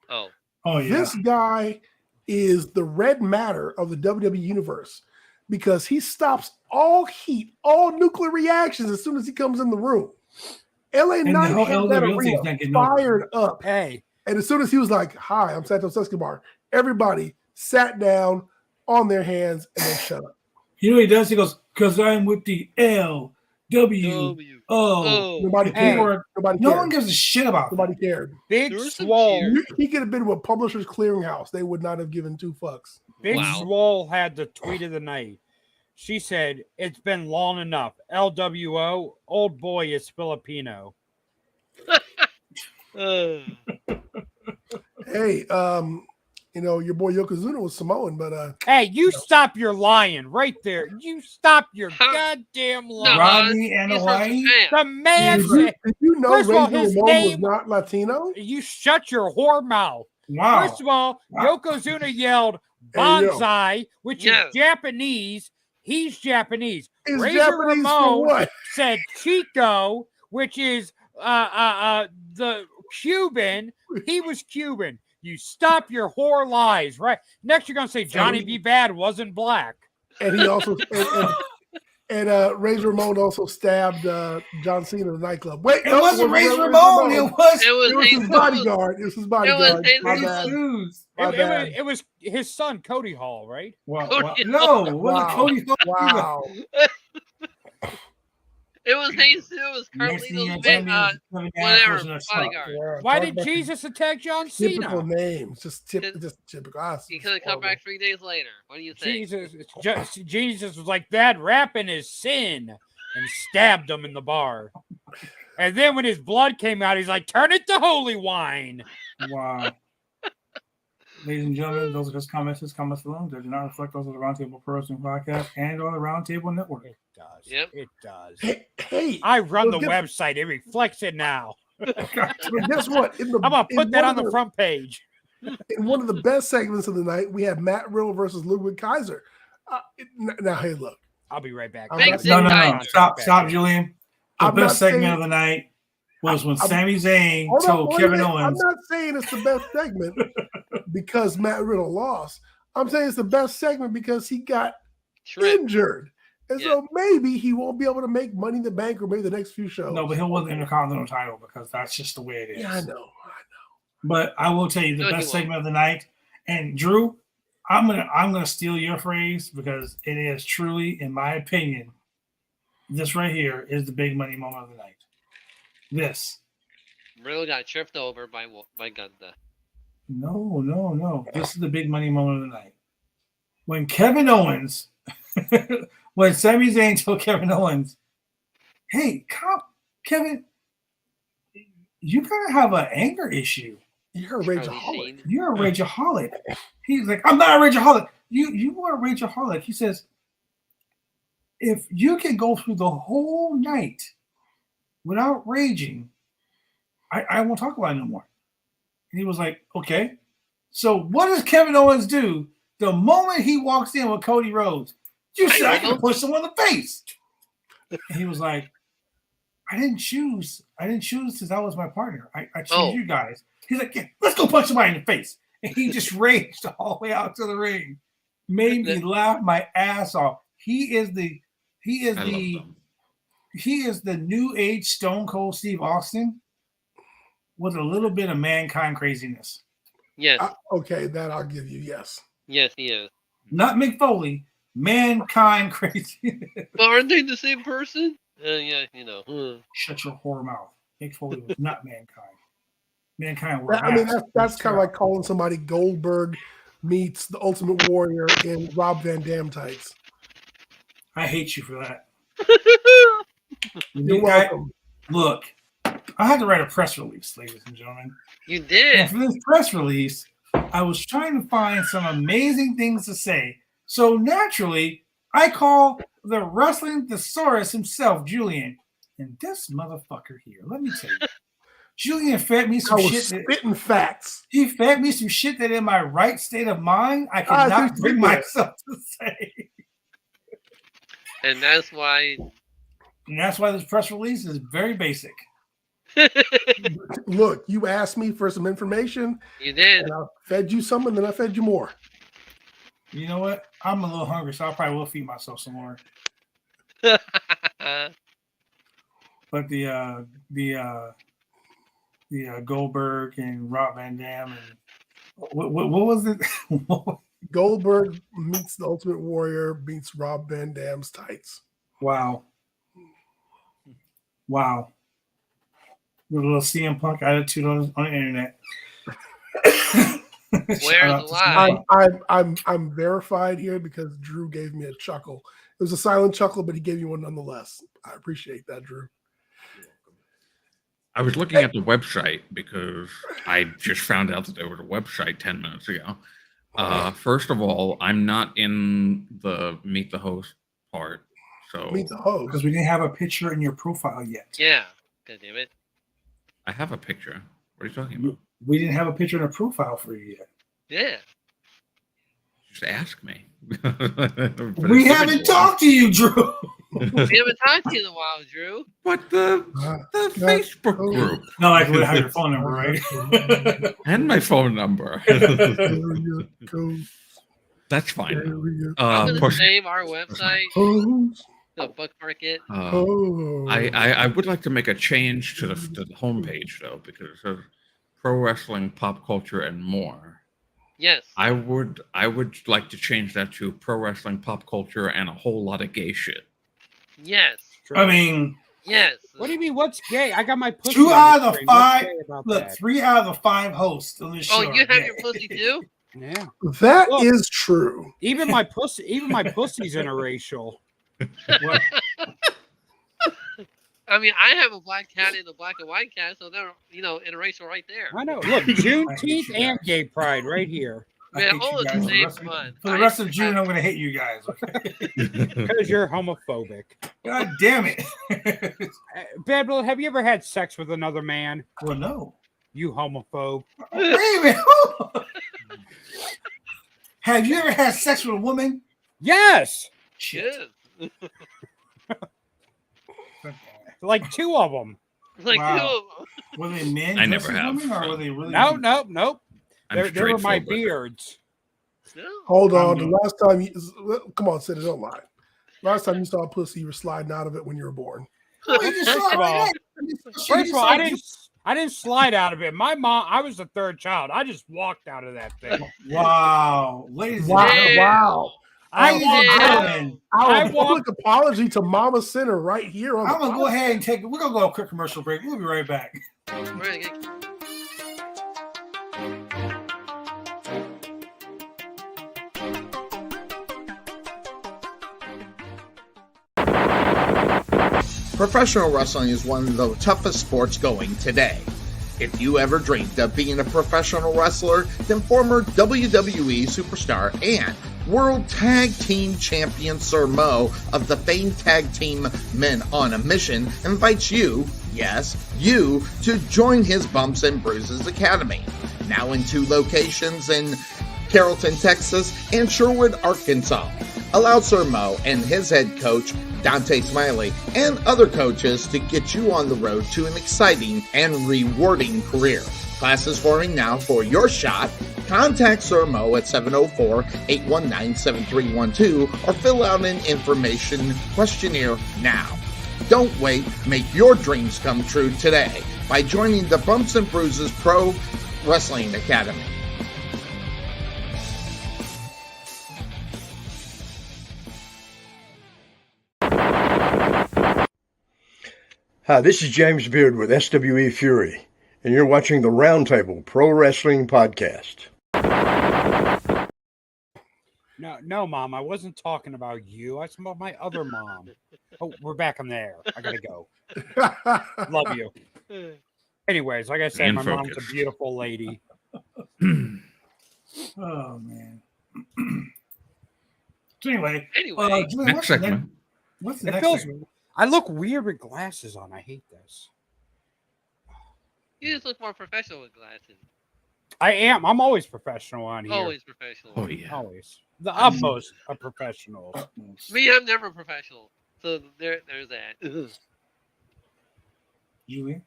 Oh yeah. This guy is the red matter of the WWE universe because he stops all heat, all nuclear reactions as soon as he comes in the room. LA Knight had that arena fired up. Hey. And as soon as he was like, hi, I'm Santos Escobar, everybody sat down on their hands and they shut up. You know what he does? He goes, because I'm with the W-O. Nobody cared. No one gives a shit about Nobody cared. Big Swole. He could have been with Publishers Clearinghouse. They would not have given two fucks. Big Swole had the tweet of the night. She said, "It's been long enough. LWO, old boy is Filipino." Hey, your boy Yokozuna was Samoan, but hey, you stop your lying right there. You stop your goddamn lying. Rodney and Hawaii. The man did you know Razor Ramon was not Latino? You shut your whore mouth. Wow. First of all, Yokozuna yelled bonsai, which is Japanese. He's Japanese. Razor Japanese Ramon said Chico, which is the Cuban. He was Cuban. You stop your whore lies, right? Next, you're gonna say Johnny B. Bad wasn't black, and he also and Razor Ramon also stabbed John Cena in the nightclub. Wait, it wasn't Razor Ramon. It was his bodyguard. It was his bodyguard. It was his son, Cody Hall, right? No, it wasn't Cody Hall. Wow. It was Jesus. It was Carlito's whatever bodyguard. Why did Jesus attack John Cena? Typical names, just typical. He could have come back 3 days later. What do you think? Jesus was like, that rapping is sin, and stabbed him in the bar. And then when his blood came out, he's like, turn it to holy wine. Wow. Ladies and gentlemen, those are just comments alone. They do not reflect those of the Roundtable Pro Wrestling Podcast and or the Roundtable Network. It does. Yep. It does. Hey, I run the website. It reflects it now. Guess what? I'm going to put that on the front page. In one of the best segments of the night, we had Matt Riddle versus Ludwig Kaiser. Now, hey, look. I'll be right back. No. Stop, Julian. The best segment of the night was when Sami Zayn told Kevin Owens. I'm not saying it's the best segment because Matt Riddle lost. I'm saying it's the best segment because he got injured. And so maybe he won't be able to make Money in the Bank or maybe the next few shows. No, but he'll win the Intercontinental title because that's just the way it is. Yeah, I know. But I will tell you the best segment of the night. And Drew, I'm gonna steal your phrase because it is truly, in my opinion, this right here is the big money moment of the night. This. Riddle got tripped over by Gunther. No. This is the big money moment of the night. When Kevin Owens, when Sami Zayn told Kevin Owens, "Hey, Kevin, you gotta have an anger issue. You're a rageaholic. You're a rageaholic." He's like, "I'm not a rageaholic. You are a rageaholic." He says, "If you can go through the whole night without raging, I won't talk about it no more." And he was like, "Okay." So what does Kevin Owens do the moment he walks in with Cody Rhodes? You said I can push him in the face. And he was like, I didn't choose because that was my partner. I chose you guys. He's like, "Yeah, let's go punch somebody in the face." And he just raged all the way out to the ring. Made me laugh my ass off. He is the new age Stone Cold Steve Austin with a little bit of mankind craziness. Yes. Okay, that I'll give you. Yes. Yes, he is. Not Mick Foley. Mankind crazy. But aren't they the same person? Yeah, you know. Shut your whore mouth. Mick Foley was not mankind. Mankind. That's kind of like calling somebody Goldberg meets the Ultimate Warrior in Rob Van Dam tights. I hate you for that. You're welcome. Look, I had to write a press release, ladies and gentlemen. You did. And for this press release, I was trying to find some amazing things to say. So naturally, I call the wrestling thesaurus himself, Julian. And this motherfucker here, let me tell you. Julian fed me some shit. Spitting facts. He fed me some shit that in my right state of mind, I could not bring myself to say. And that's why this press release is very basic. Look, you asked me for some information. You did. And I fed you some, and then I fed you more. You know what? I'm a little hungry, so I probably will feed myself some more. But the Goldberg and Rob Van Dam and what was it? Goldberg meets the Ultimate Warrior meets Rob Van Dam's tights. Wow. Wow. With a little CM Punk attitude on the internet. Where's the lie? I'm verified here because Drew gave me a chuckle. It was a silent chuckle, but he gave me one nonetheless. I appreciate that, Drew. I was looking at the website because I just found out that there was a website 10 minutes ago. First of all, I'm not in the Meet the Host part. So Meet the Host. Because we didn't have a picture in your profile yet. Yeah. God damn it. I have a picture. What are you talking about? We didn't have a picture in a profile for you yet. Yeah. Just ask me. We haven't talked to you, Drew. We haven't talked to you in a while, Drew. But the Facebook group. No, like we have your phone number, right? And my phone number. That's fine. I'm going to save our website. The bookmark it. I would like to make a change to the homepage, though, because it says pro wrestling, pop culture, and more. Yes. I would like to change that to pro wrestling, pop culture, and a whole lot of gay shit. Yes. I mean, yes. What do you mean? What's gay? I got my pussy. 2 out of the 5. Look, that? 3 out of the 5 hosts on this show. Oh, you have your pussy too? Yeah. That is true. Even my pussy. Even my pussy's interracial. I mean, I have a black cat and a black and white cat, so they're interracial right there. I know. Look, Juneteenth and Gay Pride right here. Man, all of the same fun. For the rest of June, I'm going to hate you guys. Because you're homophobic. God damn it. Bad Blood, have you ever had sex with another man? Well, no. You homophobe. Wait a minute. Have you ever had sex with a woman? Yes. Shit. Like 2 of them. Like Wow. 2 of them. Were they men? I never have. Women, or were they really Nope. They were my straightforward. beards. No. Hold on. The last time come on, Sid, don't lie. Last time you saw a pussy, you were sliding out of it when you were born. First of all, I didn't slide out of it. My mom, I was the 3rd child. I just walked out of that thing. Wow. Ladies and Wow. gentlemen. Our public apology to Mama Sinner right here on I'm going to go ahead and we're going to go a quick commercial break. We'll be right back. Professional wrestling is one of the toughest sports going today. If you ever dreamed of being a professional wrestler, then former WWE superstar and World Tag Team Champion Sir Mo of the famed tag team Men on a Mission invites you, yes, you, to join his Bumps and Bruises Academy. Now in 2 locations in Carrollton, Texas and Sherwood, Arkansas. Allow Sir Mo and his head coach, Dante Smiley, and other coaches to get you on the road to an exciting and rewarding career. Classes forming now for your shot. Contact Sir Mo at 704-819-7312 or fill out an information questionnaire now. Don't wait, make your dreams come true today by joining the Bumps and Bruises Pro Wrestling Academy. Hi, this is James Beard with SWE Fury, and you're watching the Roundtable Pro Wrestling Podcast. No, Mom, I wasn't talking about you. I was talking about my other mom. Oh, we're back on there. I gotta go. Love you. Anyways, like I said, my mom's a beautiful lady. Oh, man. So anyway, next segment. What's the next segment? I look weird with glasses on. I hate this. You just look more professional with glasses. I am. I'm always professional on here. Always professional. Oh, yeah. Always. The utmost of professionals. Me, I'm never professional. So there's that. Julie?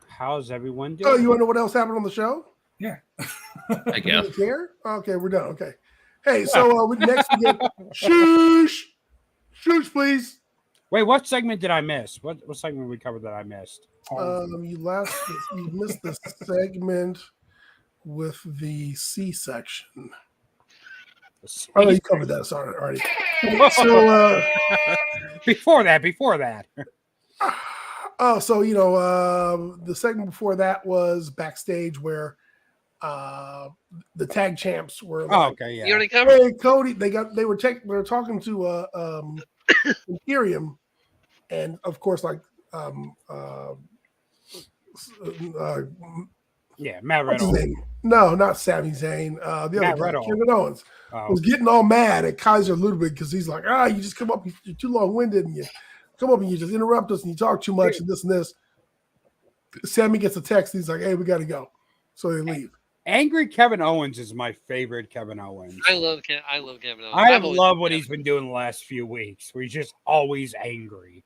How's everyone doing? Oh, you want to know what else happened on the show? Yeah. I guess. You care? Okay, we're done. Okay. Hey, so next we get Shoosh, please. Wait, what segment did I miss? What segment we covered that I missed? You missed the segment with the C-section. Oh, you covered that. Sorry, already. So before that. Oh, so the segment before that was backstage where the tag champs were like, okay, yeah. You already covered. Hey, Cody, they were talking to Imperium, and of course, like Matt Riddle. No, not Sami Zayn. The Matt other guy, Riddle. Kevin Owens, was getting all mad at Kaiser Ludwig because he's like, you just come up, you're too long-winded, and you come up and you just interrupt us and you talk too much and this and this. Sammy gets a text. He's like, hey, we got to go. So they leave. Angry Kevin Owens is my favorite Kevin Owens. I love Kevin Owens. I love what he's been doing the last few weeks, where he's just always angry.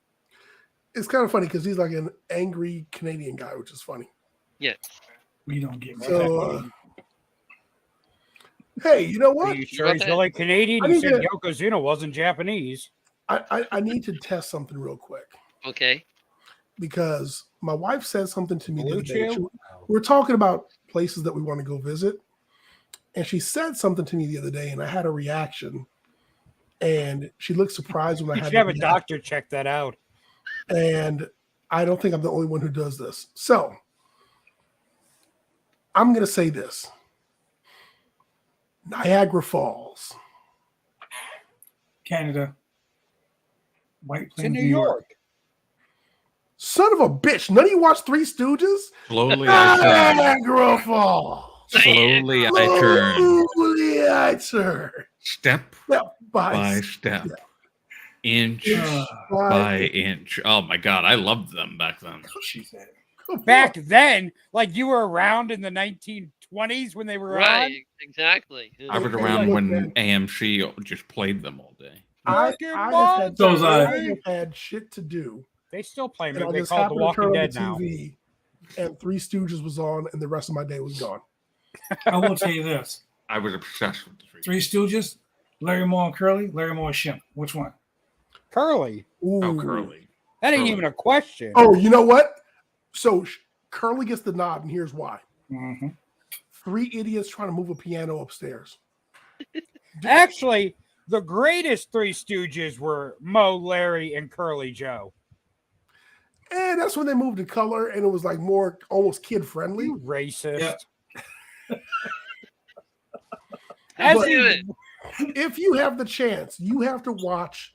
It's kind of funny because he's like an angry Canadian guy, which is funny. Yeah. We don't get so. Hey, you know what? Are you sure he's really Canadian? You said Yokozuna wasn't Japanese. I need to test something real quick. Okay. Because my wife said something to me the other day. We're talking about places that we want to go visit. And she said something to me the other day, and I had a reaction. And she looked surprised when I had to have a doctor check that out. And I don't think I'm the only one who does this. So I'm going to say this. Niagara Falls. Canada. White Plains, in New York. Son of a bitch. None of you watch Three Stooges? Slowly Niagara Falls. Slowly I turn. Slowly I turn. Step by step. Inch by inch. Oh my God. I loved them back then. She said. Back then, like you were around in the 1920s when they were on? Exactly. I was around when AMC just played them all day. I have had shit to do. They still play me. They call it The Walking Dead now. And Three Stooges was on, and the rest of my day was gone. I will tell you this. I was obsessed with the Three Stooges, Larry Moore and Curly, Larry Moore and Shemp. Which one? Curly. Ooh. Oh, Curly. That ain't even a question. Oh, you know what? So Curly gets the nod, and here's why. Mm-hmm. 3 idiots trying to move a piano upstairs. Actually, the greatest Three Stooges were Mo, Larry, and Curly Joe. And that's when they moved to color, and it was like more almost kid friendly. You racist. Yeah. If you have the chance, you have to watch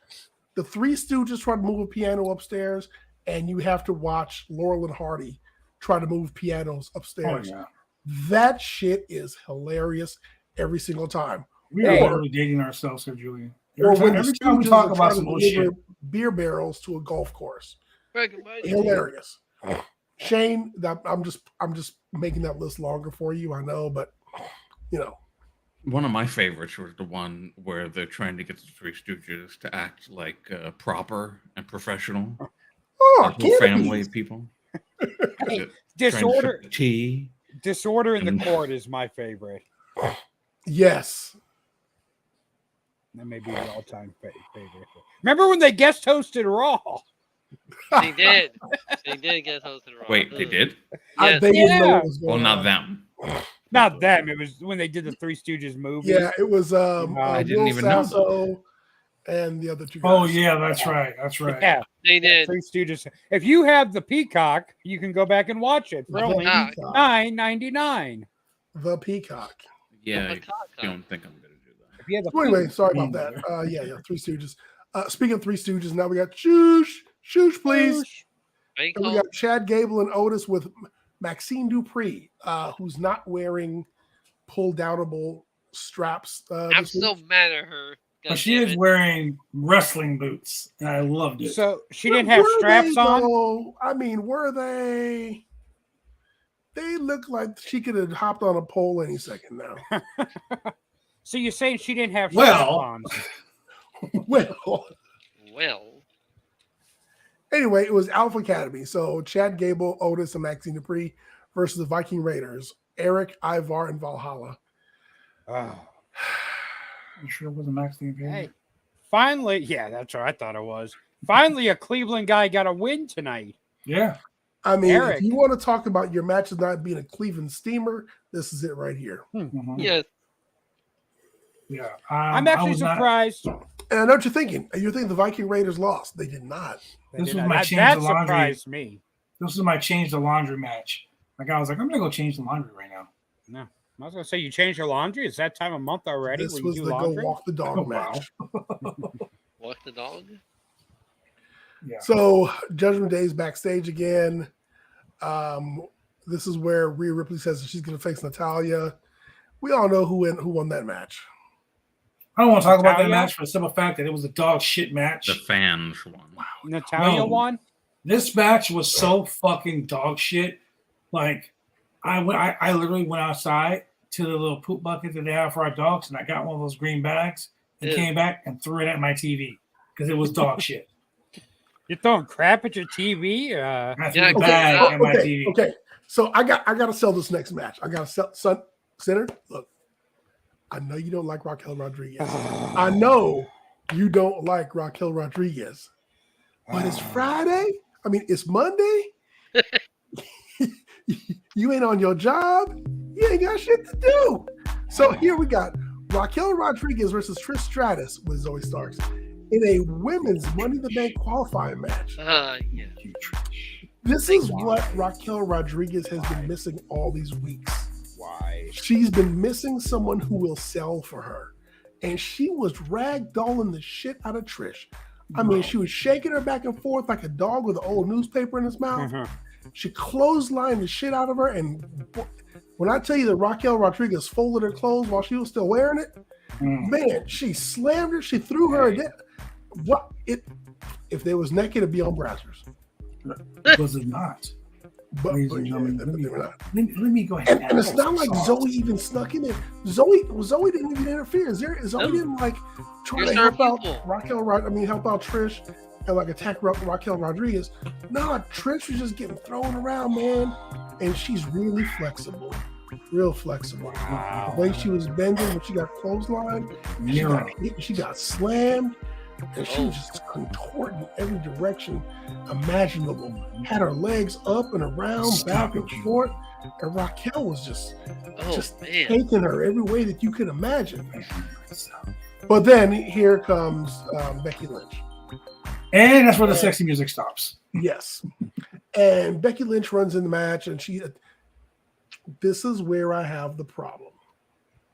the Three Stooges try to move a piano upstairs, and you have to watch Laurel and Hardy try to move pianos upstairs. Oh, yeah. That shit is hilarious every single time. We are really dating ourselves here, Julian. Every time we talk about some bullshit, beer barrels to a golf course. Hilarious. Shane, I'm just making that list longer for you. I know, but one of my favorites was the one where they're trying to get the Three Stooges to act like proper and professional. Oh, family people. Hey, Disorder in the Court is my favorite. Yes. That may be the all-time favorite. Remember when they guest hosted Raw? They did. They did guest hosted Raw. Wait, they did? Yes. Well, not them. Not them. It was when they did the Three Stooges movie. Yeah, it was I didn't even know. And the other two guys. Oh, yeah, that's right. That's right. Yeah, they did. Three Stooges. If you have the Peacock, you can go back and watch it for only $9.99. The Peacock. Yeah, I don't think I'm going to do that. So anyway, sorry about that. Yeah, Three Stooges. Speaking of Three Stooges, now we got Shoosh, please. And we got Chad Gable and Otis with Maxine Dupree, who's not wearing pull-downable straps. I'm so mad at her. But she is wearing wrestling boots, and I loved it. So she didn't have straps on? I mean, were they? They look like she could have hopped on a pole any second now. So you're saying she didn't have straps on? Well. Anyway, it was Alpha Academy. So Chad Gable, Otis, and Maxine Dupree versus the Viking Raiders, Eric, Ivar, and Valhalla. You sure it wasn't Maxine? Hey, finally, yeah, that's what I thought it was. Finally, a Cleveland guy got a win tonight. Yeah. I mean, Eric, if you want to talk about your matches not being a Cleveland steamer, this is it right here. Yes. Yeah, I'm actually surprised. And I know what you're thinking. You're thinking the Viking Raiders lost. They did not. This was my change that the laundry. Surprised me. This was my change the laundry match. Like I was like, I'm gonna go change the laundry right now. No, I was gonna say you changed your laundry. Is that time of month already? This was the laundry? Go walk the dog match. Walk the dog. Yeah. So Judgment Day is backstage again. This is where Rhea Ripley says that she's going to face Natalya. We all know who won that match. I don't want to talk about that match for the simple fact that it was a dog shit match. The fans won. Wow. Natalya won? This match was so fucking dog shit. Like, I literally went outside to the little poop bucket that they have for our dogs, and I got one of those green bags and came back and threw it at my TV because it was dog shit. You're throwing crap at your TV? I threw a bag at my TV. Okay. So I got to sell this next match. I got to sell Center. Look, I know you don't like Raquel Rodriguez. I know you don't like Raquel Rodriguez. But it's Friday. I mean, it's Monday. You ain't on your job. You ain't got shit to do. So here we got Raquel Rodriguez versus Trish Stratus with Zoe Starks in a women's Money in the Bank qualifying match. Yeah. This is what Raquel Rodriguez has been missing all these weeks. Why? She's been missing someone who will sell for her. And she was ragdolling the shit out of Trish. I mean, she was shaking her back and forth like a dog with an old newspaper in his mouth. She clotheslined the shit out of her. And when I tell you that Raquel Rodriguez folded her clothes while she was still wearing it, man, she slammed her. She threw her again. If they was naked, it'd be on Brazzers. Was it not? But let me go ahead. And it's not like Zoe even snuck in there. Zoe didn't even interfere. Zoe didn't like try to help out help out Trish and like attack Raquel Rodriguez. No, Trish was just getting thrown around, man. And she's really flexible. Real flexible. Wow. The way she was bending when she got clotheslined, she got slammed. And she was just contorting every direction imaginable. Had her legs up and around, back and forth. And Raquel was just taking her every way that you could imagine. But then here comes Becky Lynch. And that's where the sexy music stops. Yes. And Becky Lynch runs in the match, and this is where I have the problem.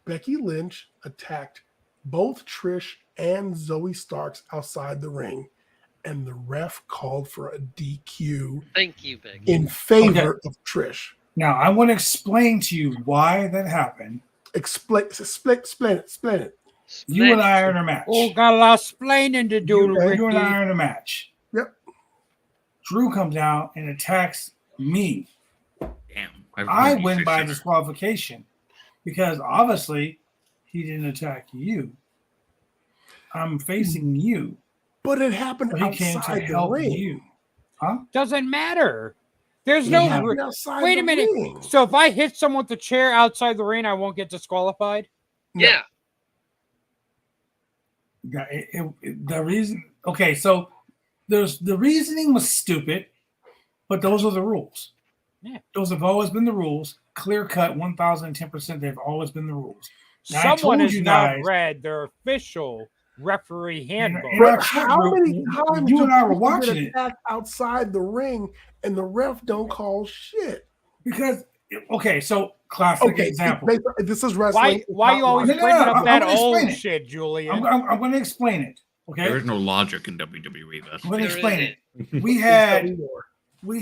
Becky Lynch attacked both Trish and Zoe Starks outside the ring, and the ref called for a DQ. Thank you, Becky. In favor of Trish. Now, I want to explain to you why that happened. Explain it. You and I are in a match. Oh, got a lot of explaining to do. You and I are in a match. Yep. Drew comes out and attacks me. Damn. I win by disqualification because obviously he didn't attack you. I'm facing you. But it happened outside the ring. You. Huh? Doesn't matter. There's no... Wait a minute. Ring. So if I hit someone with the chair outside the ring, I won't get disqualified? Yeah. The reason... Okay, so the reasoning was stupid, but those are the rules. Yeah. Those have always been the rules. Clear cut, 1,010%. They've always been the rules. Now, someone has not read their official referee handbook. But how many times you and I were watching it outside the ring and the ref don't call shit? Because so classic example. This is wrestling. Why you always bringing up that old shit, Julian? I'm going to explain it. Okay. There is no logic in WWE. I'm going to explain it. We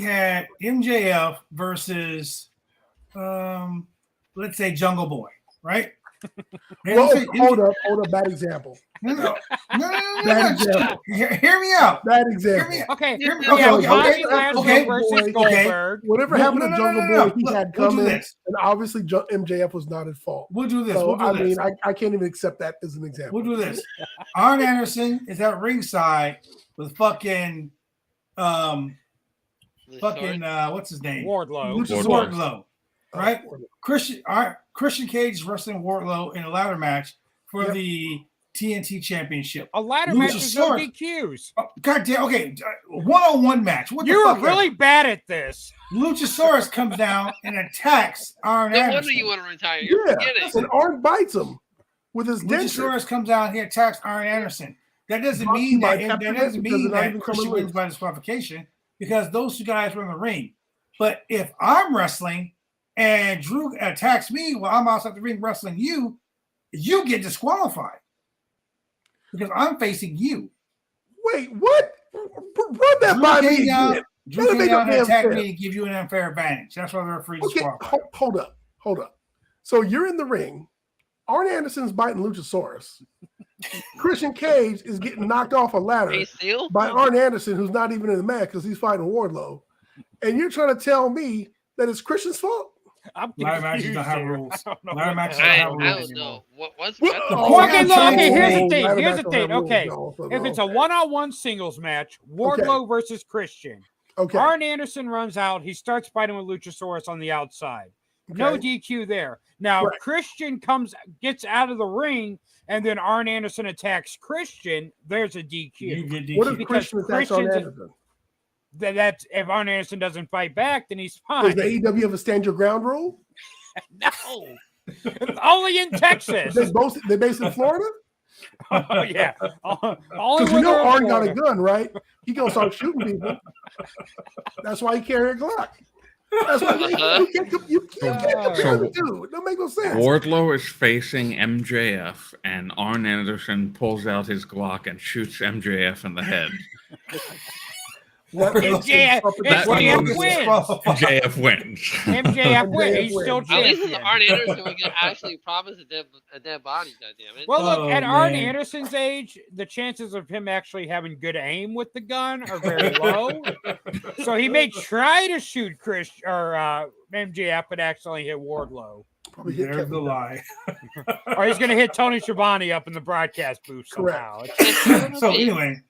had MJF versus let's say Jungle Boy, right? Hold up, bad example. No. Hear me out. Bad example. Okay. Versus Goldberg. Whatever happened to Jungle Boy, he had coming, and obviously MJF was not at fault. We'll do this. So, I can't even accept that as an example. We'll do this. Arn Anderson is at ringside with fucking what's his name? Wardlow. Right? Christian Cage is wrestling Wardlow in a ladder match for the TNT Championship. A ladder match is no DQs. God damn. Okay, one-on-one match. You're really bad at this. Luchasaurus comes down and attacks Arn Anderson. No wonder you want to retire. You're forgetting. And Arn bites him. with his Luchasaurus comes out here, attacks Arn Anderson. That doesn't mean that Christian wins by disqualification because those two guys were in the ring. But if I'm wrestling and Drew attacks me while I'm outside the ring wrestling you, you get disqualified because I'm facing you. Wait, what? Run that by me again. Drew came down and attacked me to give you an unfair advantage. That's why the referee disqualified. Hold up. So you're in the ring. Arn Anderson's biting Luchasaurus. Christian Cage is getting knocked off a ladder by Arn Anderson, who's not even in the match because he's fighting Wardlow. And you're trying to tell me that it's Christian's fault? Ladder matches don't have rules. Ladder matches don't have rules. I don't know. Okay, here's the thing. Okay, if it's a one-on-one singles match, Wardlow versus Christian. Okay. Arn Anderson runs out. He starts fighting with Luchasaurus on the outside. Okay. No DQ there. Now, Christian gets out of the ring, and then Arn Anderson attacks Christian. There's a DQ. What if Christian attacks Arn Anderson? That's if Arn Anderson doesn't fight back, then he's fine. Does the AEW have a stand your ground rule? No. Only in Texas. They're based in Florida? Oh, yeah. Because you know Arn got a gun, right? He gonna start shooting people. That's why he carry a Glock. That's why you can't compare the two. It don't make no sense. Wardlow is facing MJF, and Arn Anderson pulls out his Glock and shoots MJF in the head. MJF wins. MJF wins. He's still champion. At least it's Arn Anderson we can actually promise a dead body, goddammit. Well, look, at Arn Anderson's age, the chances of him actually having good aim with the gun are very low. So he may try to shoot MJF, but actually hit Wardlow. There's the lie. Or he's going to hit Tony Schiavone up in the broadcast booth somehow. So anyway,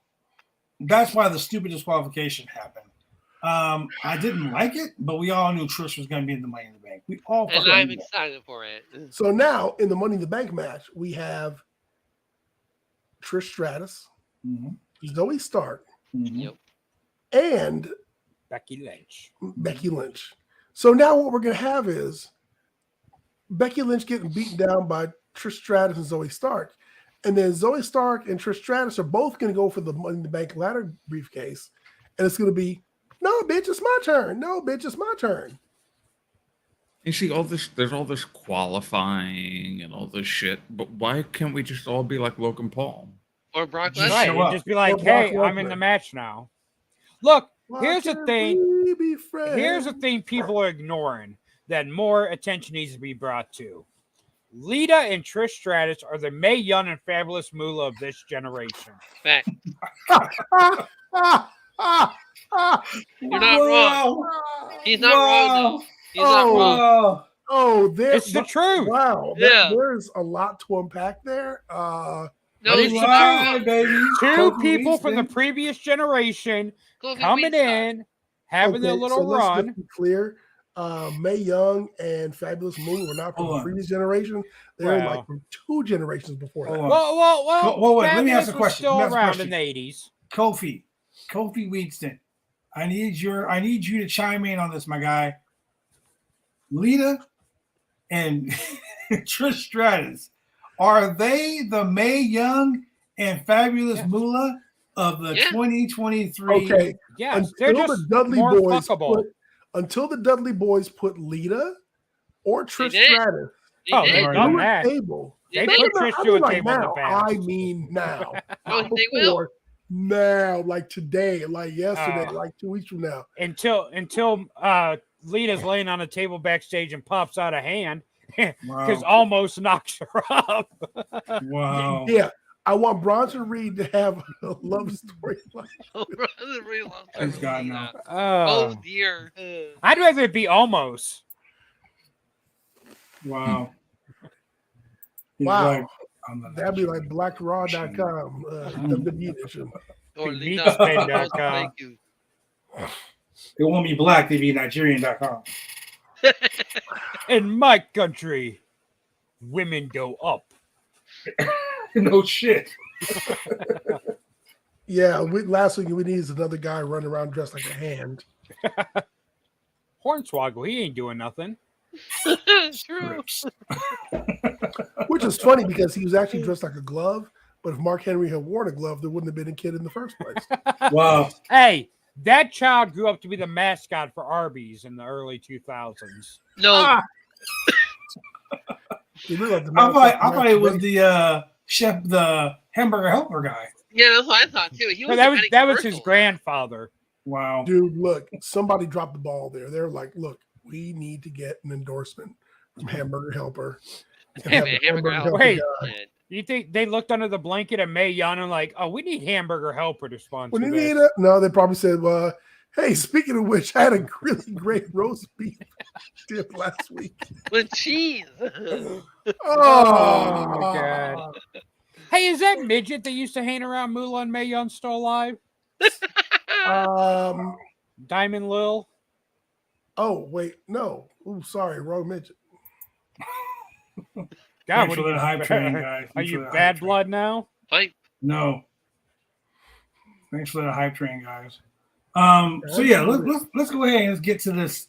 that's why the stupid disqualification happened. I didn't like it, but we all knew Trish was going to be in the Money in the Bank. We all and I'm excited for it. So now in the Money in the Bank match, we have Trish Stratus, Zoe Stark, and Becky Lynch. So now what we're going to have is Becky Lynch getting beaten down by Trish Stratus and Zoe Stark. And then Zoe Stark and Trish Stratus are both going to go for the Money in the Bank ladder briefcase. And it's going to be, no, bitch, it's my turn. No, bitch, it's my turn. You see, there's all this qualifying and all this shit. But why can't we just all be like Logan Paul? Or Brock Lesnar? Right, just be like, hey, I'm in the match now. Look, here's the thing. Here's the thing people are ignoring that more attention needs to be brought to. Lita and Trish Stratus are the Mae Young and Fabulous Moolah of this generation. Fact. You're not wrong. He's not wrong, though. He's not wrong. It's the truth. Wow. There's a lot to unpack there. No, it's baby. Two people from the previous generation coming in, having their little run. Let's just be clear. Mae Young and Fabulous Moon were not from the previous generation. They were like from 2 generations before that. Well, wait, let me ask a question. Still around in the 80s. Kofi Weedston. I need you to chime in on this, my guy. Lita and Trish Stratus, are they the Mae Young and Fabulous Moolah of the 2023? Okay. Yeah, they're just more fuckable. Until the Dudley Boys put Lita or Trish Stratus they've done that. Table. They put Trish to a table in the past. I mean now. They will. Now, like today, like yesterday, like 2 weeks from now. Until Lita's laying on a table backstage and pops out a hand because almost knocks her up. Wow. Yeah. I want Bronson Reed to have a love story. Bronson Reed loves Thank God now. Oh dear. I'd rather it be almost. Wow. Wow. That'd be like blackraw.com. WWE edition. Or LitaSpain.com. It won't be black, it'd be Nigerian.com. In my country, women go up. No shit. Yeah, last week we needed another guy running around dressed like a hand. Hornswoggle, he ain't doing nothing. True. Which is funny because he was actually dressed like a glove. But if Mark Henry had worn a glove, there wouldn't have been a kid in the first place. Wow. Hey, that child grew up to be the mascot for Arby's in the early 2000s. No. I thought it was the chef, the hamburger helper guy. Yeah, that's what I thought too. That was his grandfather. Wow. Dude, look, somebody dropped the ball there. They're like, look, we need to get an endorsement from Hamburger Helper. Hamburger Helper. Wait, you think they looked under the blanket at Mae Young and like, oh, we need Hamburger Helper to sponsor this? No, they probably said, well, hey, speaking of which, I had a really great roast beef dip last week. With cheese. Oh, my God. Hey, is that midget that used to hang around Moolah and Mae Young still alive? Diamond Lil? Oh, wait, no. Oh, sorry, wrong midget. God, what are you hype train, guys? Are you bad blood now? Hype? No. Thanks for the hype train, guys. So yeah, let's go ahead and let's get to this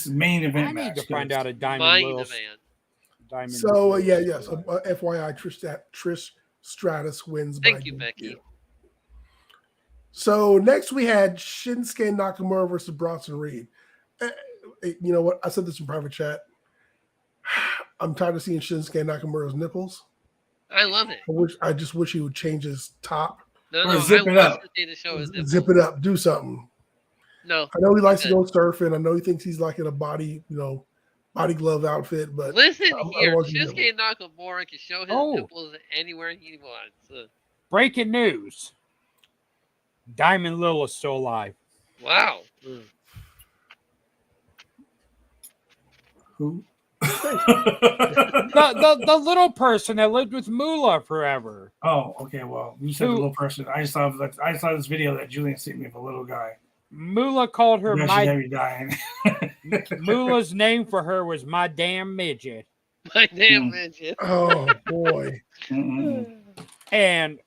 main event. I need to find out a Diamond Lil. So FYI, Trish Stratus wins. Thank you, Becky. So next we had Shinsuke Nakamura versus Bronson Reed. You know what? I said this in private chat. I'm tired of seeing Shinsuke Nakamura's nipples. I love it. I just wish he would change his top. No, zip it up. Zip it up. Do something. No. I know he likes to go surfing. I know he thinks he's like in a body glove outfit. But listen here, Shinsuke Nakamura can show his nipples anywhere he wants. Breaking news: Diamond Lil is still alive. Wow. Who? the little person that lived with Moolah forever. Oh, okay. Well, you said the little person. I saw this video that Julian sent me of a little guy. Moolah called her dying. Moolah's name for her was my damn midget. My damn midget. Oh boy. And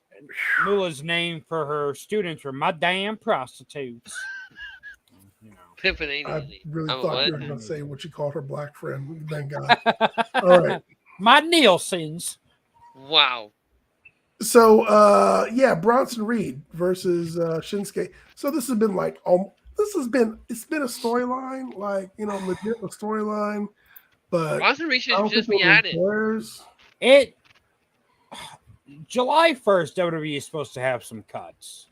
Moolah's name for her students were my damn prostitutes. I really thought you were going to say what you called her black friend. Thank God. All right. My Nielsen's. Wow. So, Bronson Reed versus Shinsuke. So this has been it's been a storyline, legit a storyline. But Bronson Reed should just be added. July 1st, WWE is supposed to have some cuts.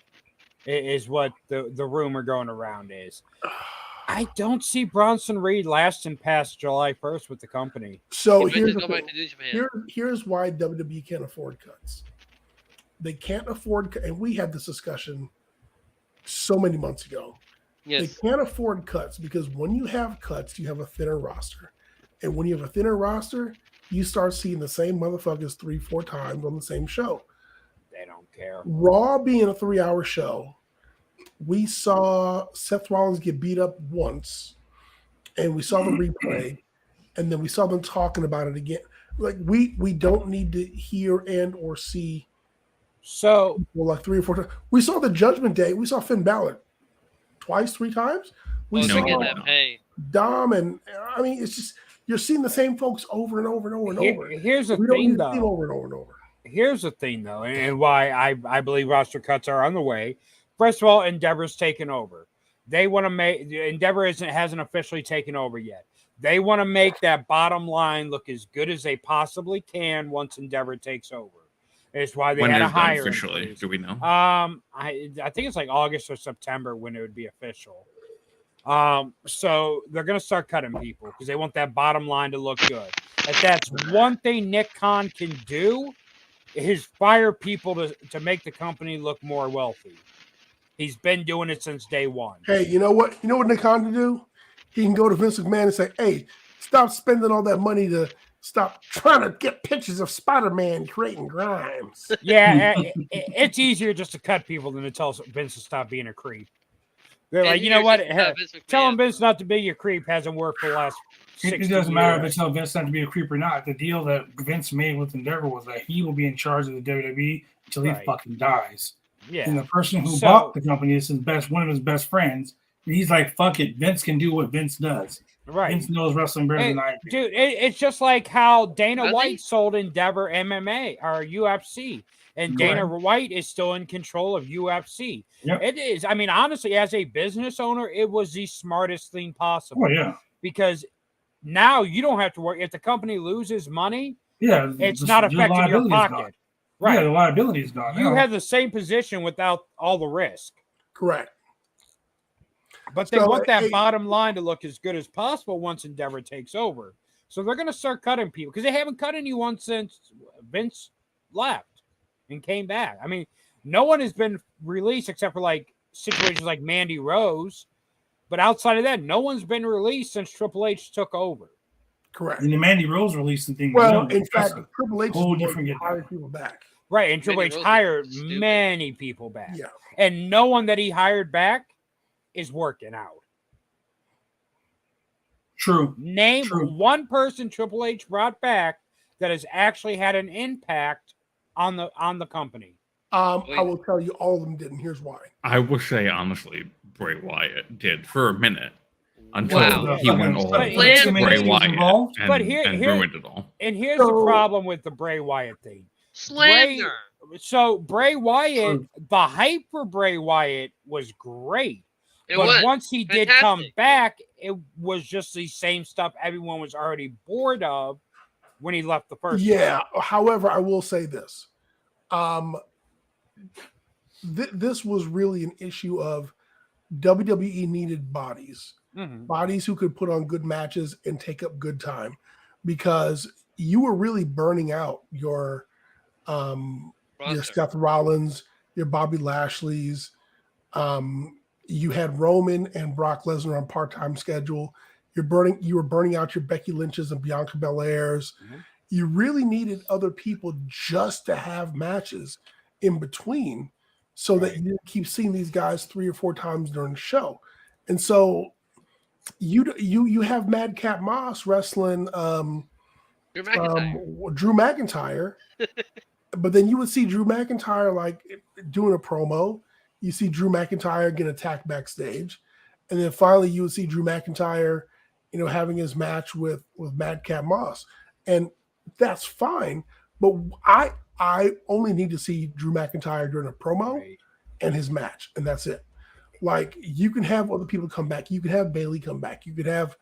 Is what the rumor going around is. I don't see Bronson Reed lasting past July 1st with the company. So here's why WWE can't afford cuts. They can't afford, and we had this discussion so many months ago. Yes. They can't afford cuts because when you have cuts, you have a thinner roster. And when you have a thinner roster, you start seeing the same motherfuckers 3-4 times on the same show. They don't care. Raw being a 3-hour show, we saw Seth Rollins get beat up once, and we saw the replay, and then we saw them talking about it again. Like we don't need to hear and or see. So like 3 or 4 times. We saw the Judgment Day. We saw Finn Balor twice, 3 times. We saw Dom, and I mean, it's just you're seeing the same folks over and over and over and over. Here's the thing, though. Over and over and over. Here's the thing, though, and why I believe roster cuts are on the way. First of all, Endeavor's taken over. They want to make Endeavor hasn't officially taken over yet. They want to make that bottom line look as good as they possibly can once Endeavor takes over. It's why they had a hire officially. Do we know? I think it's like August or September when it would be official. So they're gonna start cutting people because they want that bottom line to look good. If that's one thing Nick Khan can do, is fire people to make the company look more wealthy. He's been doing it since day one. Hey, you know what? You know what Nick Khan can do? He can go to Vince McMahon and say, "Hey, stop spending all that money to stop trying to get pictures of Spider-Man creating grimes." Yeah, it's easier just to cut people than to tell Vince to stop being a creep. They're like, you know what? Telling Vince not to be a creep hasn't worked for the last 60 years. It doesn't matter if they tell Vince not to be a creep or not. The deal that Vince made with Endeavor was that he will be in charge of the WWE until he fucking dies. Yeah. And the person who bought the company is one of his best friends. And he's like, fuck it. Vince can do what Vince does. Right. Vince knows wrestling better than I do. Dude, it's just like how Dana White sold Endeavor MMA or UFC. And Dana White is still in control of UFC. Yep. It is. I mean, honestly, as a business owner, it was the smartest thing possible. Oh, yeah. Because now you don't have to worry. If the company loses money, it's not affecting your pocket. Right. Yeah, the liability is gone. You have the same position without all the risk. Correct. But they want that bottom line to look as good as possible once Endeavor takes over. So they're going to start cutting people because they haven't cut anyone since Vince left and came back. I mean, no one has been released except for like situations like Mandy Rose. But outside of that, no one's been released since Triple H took over. Correct. And the Mandy Rose release the thing. Well, in fact, Triple H whole different hired people back. Right, and Triple H hired many people back. Yeah. And no one that he hired back is working out. True. Name one person Triple H brought back that has actually had an impact on the company. I will tell you, all of them didn't. Here's why. I will say honestly, Bray Wyatt did for a minute until he went all Bray Wyatt and ruined it all. And here's the problem with the Bray Wyatt thing. Slander. Bray Wyatt, the hype for Bray Wyatt was great. But once he did come back, it was just the same stuff everyone was already bored of when he left the first time. However, I will say this. This was really an issue of WWE needed bodies. Mm-hmm. Bodies who could put on good matches and take up good time, because you were really burning out your Seth Rollins, your Bobby Lashley's. You had Roman and Brock Lesnar on part-time schedule. You were burning out your Becky Lynch's and Bianca Belair's. Mm-hmm. You really needed other people just to have matches in between, so that you didn't keep seeing these guys 3 or 4 times during the show. And so you have Madcap Moss wrestling Drew McIntyre, but then you would see Drew McIntyre like doing a promo. You see Drew McIntyre get attacked backstage, and then finally you would see Drew McIntyre, having his match with Madcap Moss, and that's fine. But I only need to see Drew McIntyre during a promo and his match, and that's it. Like, you can have other people come back. You can have Bayley come back. You could have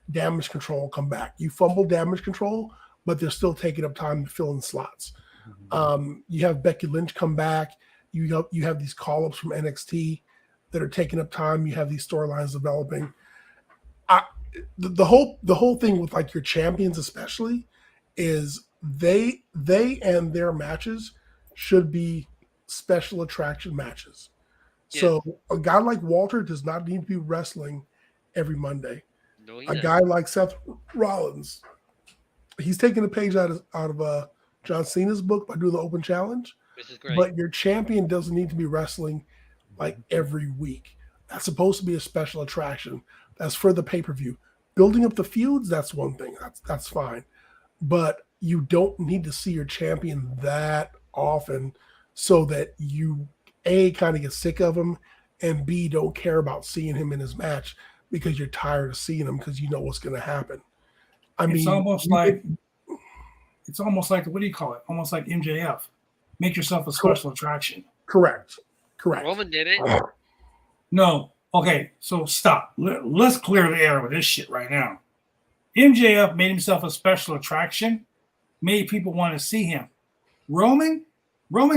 Damage Control come back. You fumble Damage Control, but they're still taking up time to fill in slots. Mm-hmm. You have Becky Lynch come back. You have these call-ups from NXT that are taking up time. You have these storylines developing. The whole thing with like your champions especially is they and their matches should be special attraction matches. Yes. So a guy like Walter does not need to be wrestling every Monday. No, a guy like Seth Rollins, he's taking a page out of John Cena's book by doing the open challenge. Which is great. But your champion doesn't need to be wrestling like every week. That's supposed to be a special attraction. That's for the pay-per-view. Building up the feuds, that's one thing. That's fine. But you don't need to see your champion that often so that you, A, kind of get sick of him, and B, don't care about seeing him in his match because you're tired of seeing him because you know what's going to happen. It's almost like what do you call it? Almost like MJF. Make yourself a special attraction. Correct. Roman did it. No. Okay, so stop. Let's clear the air with this shit right now. MJF made himself a special attraction, made people want to see him. Roman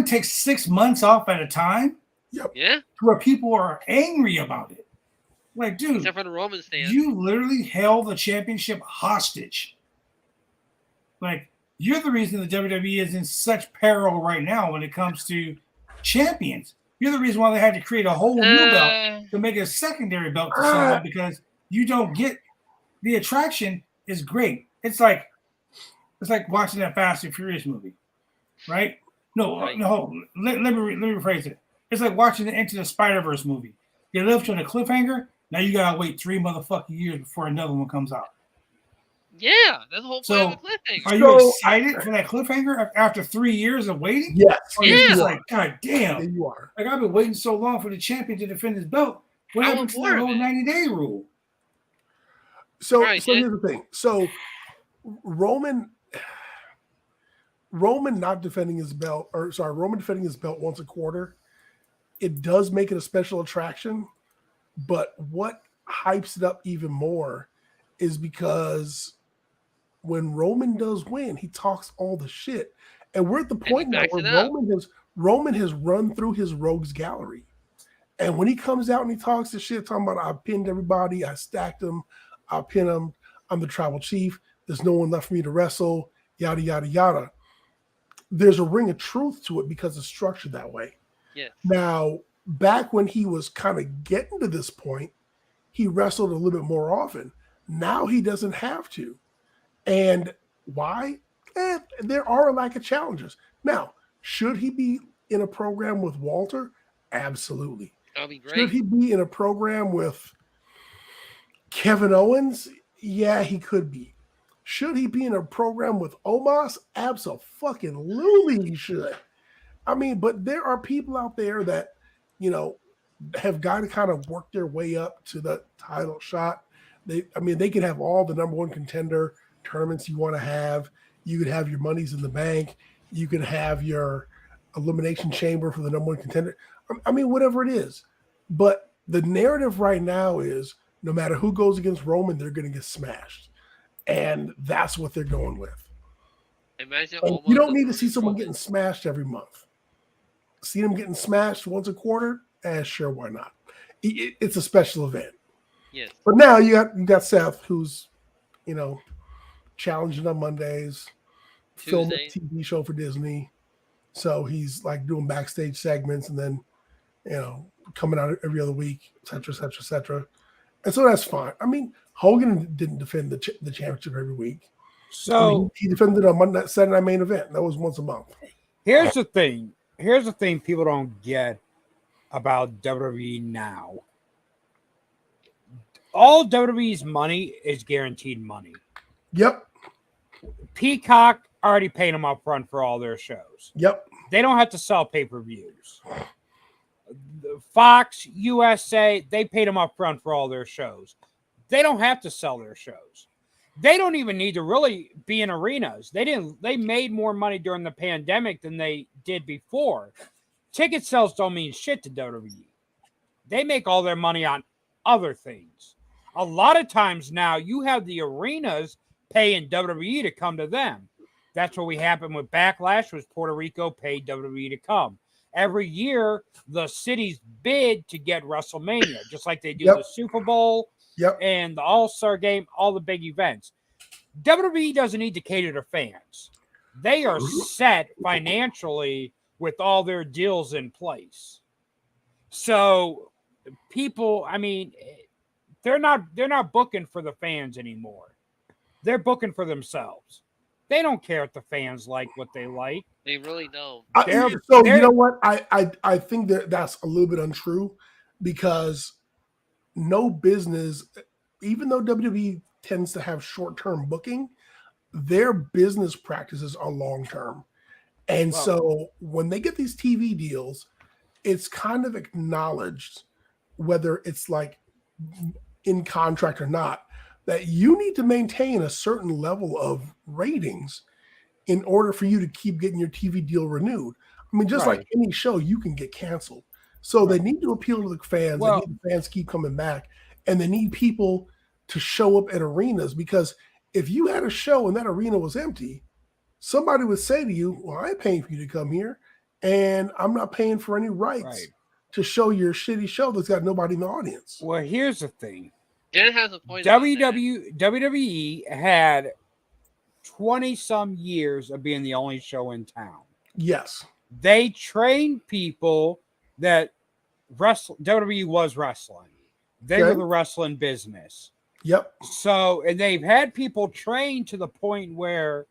takes 6 months off at a time. Yep. Yeah. Where people are angry about it. Like, dude, except for the Roman stand. You literally held the championship hostage. Like, you're the reason the WWE is in such peril right now when it comes to champions. You're the reason why they had to create a whole new belt to make a secondary belt to someone, because you don't get the attraction is great. It's like watching that Fast and Furious movie, right? No. Let me rephrase it. It's like watching the Into the Spider-Verse movie. They left you on a cliffhanger. Now you gotta wait 3 motherfucking years before another one comes out. Yeah, that's the whole point of the cliffhanger. Are you excited for that cliffhanger after 3 years of waiting? Yes. Yeah. Like, God damn. There you are. Like, I've been waiting so long for the champion to defend his belt. What happened to the whole 90-day rule? So here's the thing. So Roman not defending his belt, Roman defending his belt once a quarter, it does make it a special attraction. But what hypes it up even more is because when Roman does win, he talks all the shit. And we're at the point now where Roman has run through his rogues gallery. And when he comes out and he talks the shit, talking about I pinned everybody, I stacked them, I pin them, I'm the tribal chief, there's no one left for me to wrestle, yada, yada, yada. There's a ring of truth to it because it's structured that way. Yes. Now, back when he was kind of getting to this point, he wrestled a little bit more often. Now he doesn't have to. And why? There are a lack of challenges. Now, should he be in a program with Walter? Absolutely. That'd be great. Should he be in a program with Kevin Owens? Yeah, he could be. Should he be in a program with Omos? Absolutely he should. I mean, but there are people out there that, have got to kind of work their way up to the title shot. They can have all the number one contender tournaments you want to have. You could have your monies in the bank. You could have your elimination chamber for the number one contender. I mean, whatever it is. But the narrative right now is no matter who goes against Roman, they're going to get smashed. And that's what they're going with. Imagine you don't need to see someone getting smashed every month. See them getting smashed once a quarter? Sure, why not? It's a special event. Yes. But now you got Seth, who's, challenging on Mondays, filming a TV show for Disney. So he's like doing backstage segments and then, coming out every other week, et cetera, et cetera, et cetera. And so that's fine. I mean, Hogan didn't defend the championship every week. So he defended on Saturday Night Main Event. That was once a month. Here's the thing people don't get about WWE now. All WWE's money is guaranteed money. Yep. Peacock already paid them up front for all their shows. Yep. They don't have to sell pay-per-views. Fox, USA, they paid them up front for all their shows. They don't have to sell their shows. They don't even need to really be in arenas. They made more money during the pandemic than they did before. Ticket sales don't mean shit to WWE. They make all their money on other things. A lot of times now you have the arenas paying WWE to come to them. That's what happened with Backlash was Puerto Rico paid WWE to come. Every year, the cities bid to get WrestleMania, just like they do the Super Bowl and the All-Star Game, all the big events. WWE doesn't need to cater to fans. They are set financially with all their deals in place. So people, they're not booking for the fans anymore. They're booking for themselves. They don't care if the fans like what they like. They really don't. You know what? I think that's a little bit untrue because no business, even though WWE tends to have short-term booking, their business practices are long-term. And so when they get these TV deals, it's kind of acknowledged, whether it's like in contract or not, that you need to maintain a certain level of ratings in order for you to keep getting your TV deal renewed. I mean, just like any show, you can get canceled. So they need to appeal to the fans. They need the fans to keep coming back. And they need people to show up at arenas, because if you had a show and that arena was empty, somebody would say to you, well, I ain't paying for you to come here, and I'm not paying for any rights to show your shitty show that's got nobody in the audience. Well, here's the thing. Jen has a point. WWE had 20-some years of being the only show in town. Yes. They trained people that WWE was wrestling. They were the wrestling business. Yep. So, and they've had people trained to the point where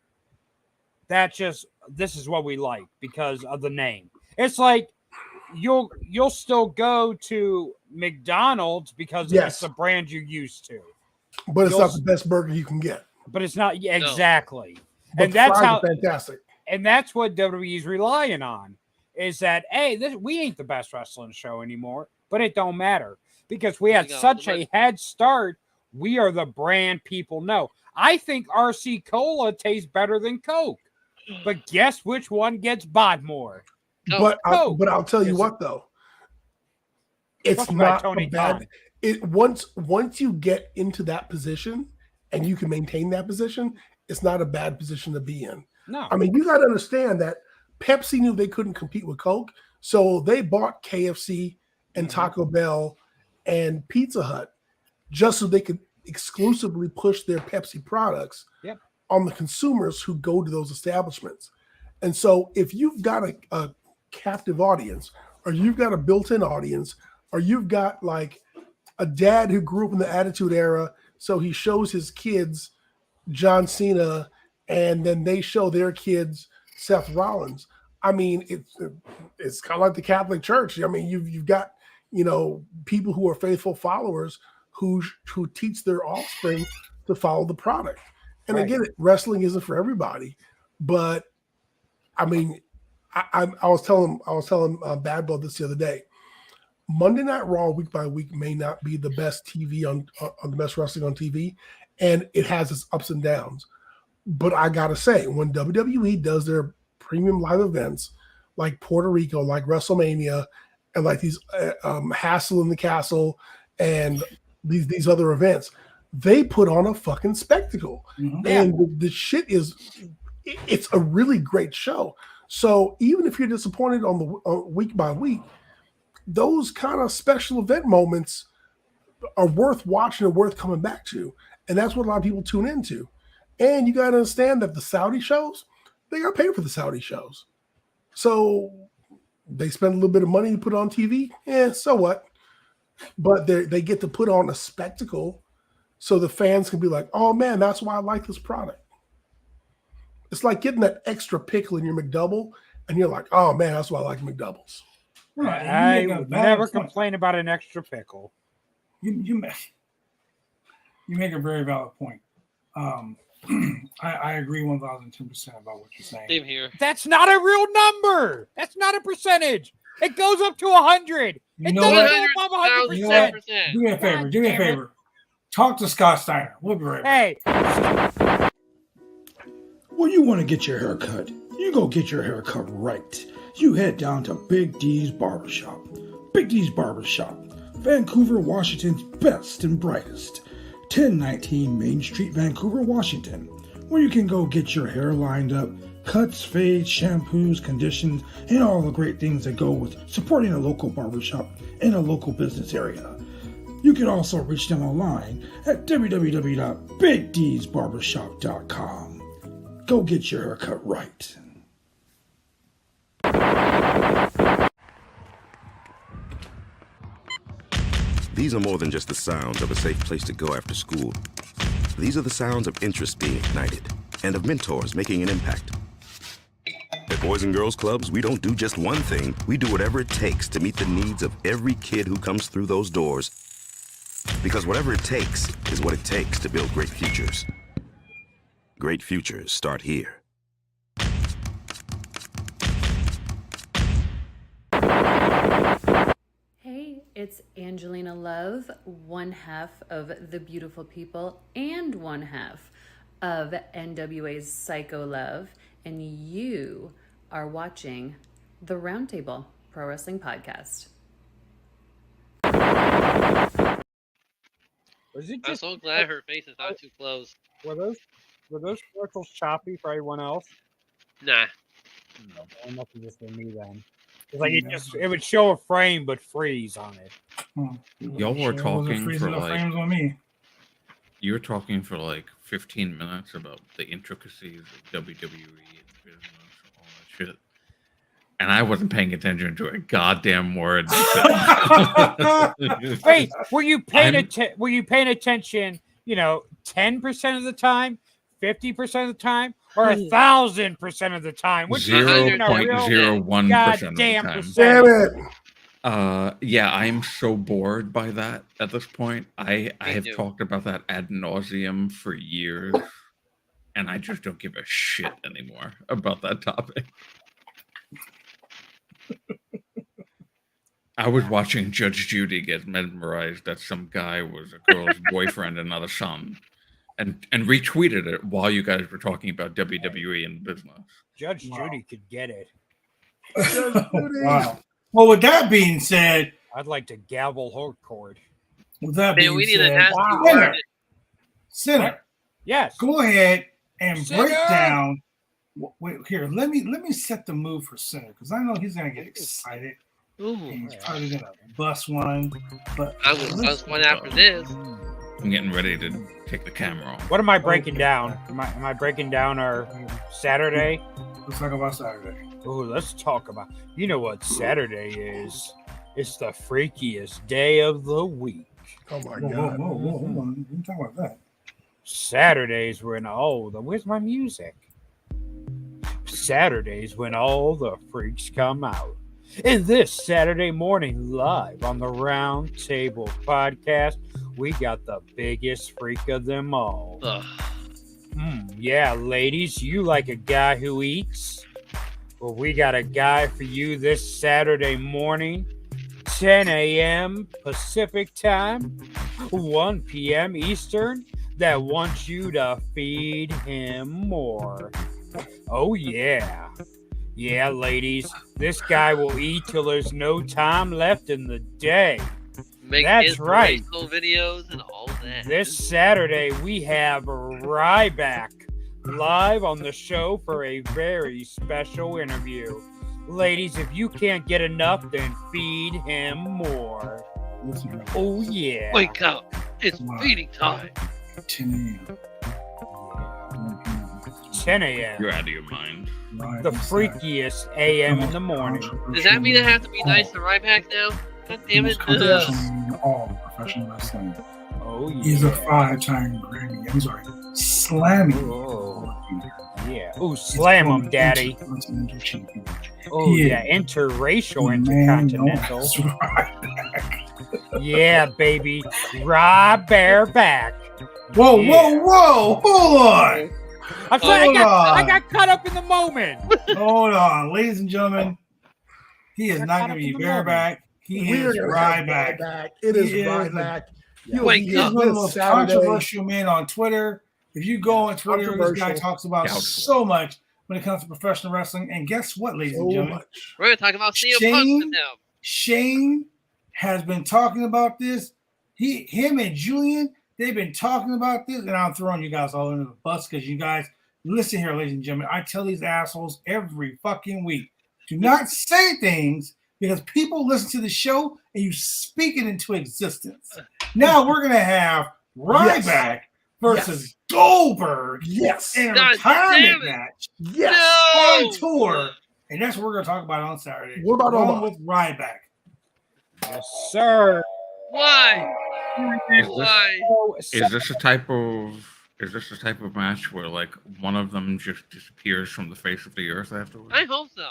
this is what we like because of the name. It's like you'll still go to McDonald's because it's the brand you're used to. But it's not the best burger you can get. But it's not exactly. But and that's how fantastic. And that's what WWE's relying on. Is that we ain't the best wrestling show anymore, but it don't matter because we had such a head start We are the brand people know. I think RC Cola tastes better than Coke. But guess which one gets bought more? But I'll tell you what, though. It's not a bad. Once you get into that position and you can maintain that position, it's not a bad position to be in. No. I mean, you got to understand that Pepsi knew they couldn't compete with Coke, so they bought KFC and Taco Bell and Pizza Hut just so they could exclusively push their Pepsi products on the consumers who go to those establishments. And so if you've got a captive audience, or you've got a built-in audience, or you've got like a dad who grew up in the Attitude Era, so he shows his kids John Cena, and then they show their kids Seth Rollins. I mean, it's kind of like the Catholic Church. I mean, you've got, people who are faithful followers who teach their offspring to follow the product. And again, wrestling isn't for everybody, but I mean, I was telling Bad Blood this the other day. Monday Night Raw week by week may not be the best TV on the best wrestling on TV, and it has its ups and downs. But I gotta say, when WWE does their premium live events like Puerto Rico, like WrestleMania, and like these Hassle in the Castle and these other events, they put on a fucking spectacle. Mm-hmm. And the shit it's a really great show. So even if you're disappointed on the week by week, those kind of special event moments are worth watching and worth coming back to. And that's what a lot of people tune into. And you got to understand that the Saudi shows, they got paid for the Saudi shows. So they spend a little bit of money to put on TV. So what? But they get to put on a spectacle so the fans can be like, oh man, that's why I like this product. It's like getting that extra pickle in your McDouble, and you're like, oh man, that's why I like McDoubles. Right. I would never complain about an extra pickle. You make a very valid point. I agree 1,002% about what you're saying. Same here. That's not a real number. That's not a percentage. It goes up to 100. It doesn't go above 100%. Do me a favor. Do me a favor. Talk to Scott Steiner. We'll be right back. Hey. When you want to get your hair cut, you go get your hair cut right. You head down to Big D's Barbershop. Big D's Barbershop, Vancouver, Washington's best and brightest. 1019 Main Street, Vancouver, Washington, where you can go get your hair lined up, cuts, fades, shampoos, conditions, and all the great things that go with supporting a local barbershop in a local business area. You can also reach them online at www.bigdsbarbershop.com. Go get your hair cut right. These are more than just the sounds of a safe place to go after school. These are the sounds of interest being ignited and of mentors making an impact. At Boys and Girls Clubs, we don't do just one thing. We do whatever it takes to meet the needs of every kid who comes through those doors. Because whatever it takes is what it takes to build great futures. Great futures start here. It's Angelina Love, one half of The Beautiful People and one half of NWA's Psycho Love, and you are watching the Roundtable Pro Wrestling Podcast. I'm so glad her face is not too close. Were those commercials choppy for everyone else? Nah. No, it must be just for me then. It's like it would show a frame but freeze on it. Y'all were talking for like on me. You were talking for like 15 minutes about the intricacies of WWE and business and all that shit. And I wasn't paying attention to a goddamn word. Wait, were you paying attention, 10% of the time, 50% of the time, or 1,000% of the time? 0.01% of the time. Damn it. Yeah, I'm so bored by that at this point. I have talked about that ad nauseum for years, and I just don't give a shit anymore about that topic. I was watching Judge Judy get mesmerized that some guy was a girl's boyfriend and not a son, and retweeted it while you guys were talking about WWE and business. Judge Judy could get it. Wow. Well, with that being said, I'd like to gavel her cord. With that Man, being we need said, a nasty Sinner, yes, go ahead and Sinner. break down. Wait, here, let me set the mood for Sinner because I know he's gonna get excited. Ooh. He's probably gonna bust one, but I will bust one after this. I'm getting ready to take the camera off. What am I breaking down? Am I breaking down our Saturday? Let's talk about Saturday. Oh, let's talk about. You know what Saturday is? It's the freakiest day of the week. Oh my Whoa, God! hold on. We can talk about that. Saturdays when where's my music? Saturdays when all the freaks come out. And this Saturday morning, live on the Roundtable podcast, we got the biggest freak of them all. Yeah, ladies, you like a guy who eats? Well, we got a guy for you this Saturday morning, 10 a.m. Pacific time, 1 p.m. Eastern, that wants you to feed him more. Oh, yeah. Yeah, ladies, this guy will eat till there's no time left in the day. That's right. Videos and all that. This Saturday, we have Ryback live on the show for a very special interview. Ladies, if you can't get enough, then feed him more. Oh, yeah. Wake up. It's feeding time. 10 a.m. 10 a.m. You're out of your mind. The freakiest a.m. in the morning. Does that mean I have to be nice to Ryback now? God damn it. All professional wrestling. Oh, yeah. He's a 5-time Grammy. I'm sorry. Slamming. Oh, yeah. Oh, slam him, daddy. Oh, yeah. Interracial intercontinental. Yeah, baby. Ryback back. Whoa, whoa. Hold on. I'm sorry, I got caught up in the moment. Hold on. Ladies and gentlemen, he is not going to be bareback. He is Ryback. It is Ryback. He's one of the most controversial men on Twitter. If you go on Twitter, this guy talks about so much when it comes to professional wrestling. And guess what, ladies and gentlemen? We're going to talk about CM Punk now. Shane has been talking about this. Him and Julian, they've been talking about this. And I'm throwing you guys all under the bus because you guys, listen here, ladies and gentlemen. I tell these assholes every fucking week, do not say things because people listen to the show and you speak it into existence. Now we're going to have Ryback versus Goldberg in a retirement match on tour. And that's what we're going to talk about on Saturday. What about Along with Ryback? Yes, sir. Why? Is this a type of match where like one of them just disappears from the face of the earth afterwards? I hope so.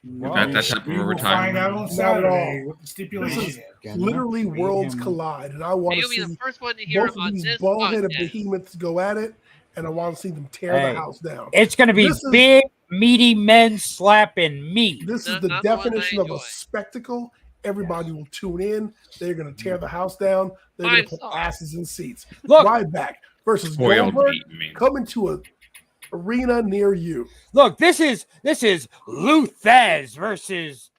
That type of a retirement. Find out on Saturday what the stipulation is. Literally worlds collide, and I want to see the first one to hear both of these bald-headed behemoths go at it, and I want to see them tear the house down. It's going to be big, meaty men slapping meat. This is the definition of a spectacle. Everybody will tune in. They're going to tear the house down. They're going to put asses in seats. Look, Ryback versus Goldberg coming to an arena near you. Look, this is Luthez versus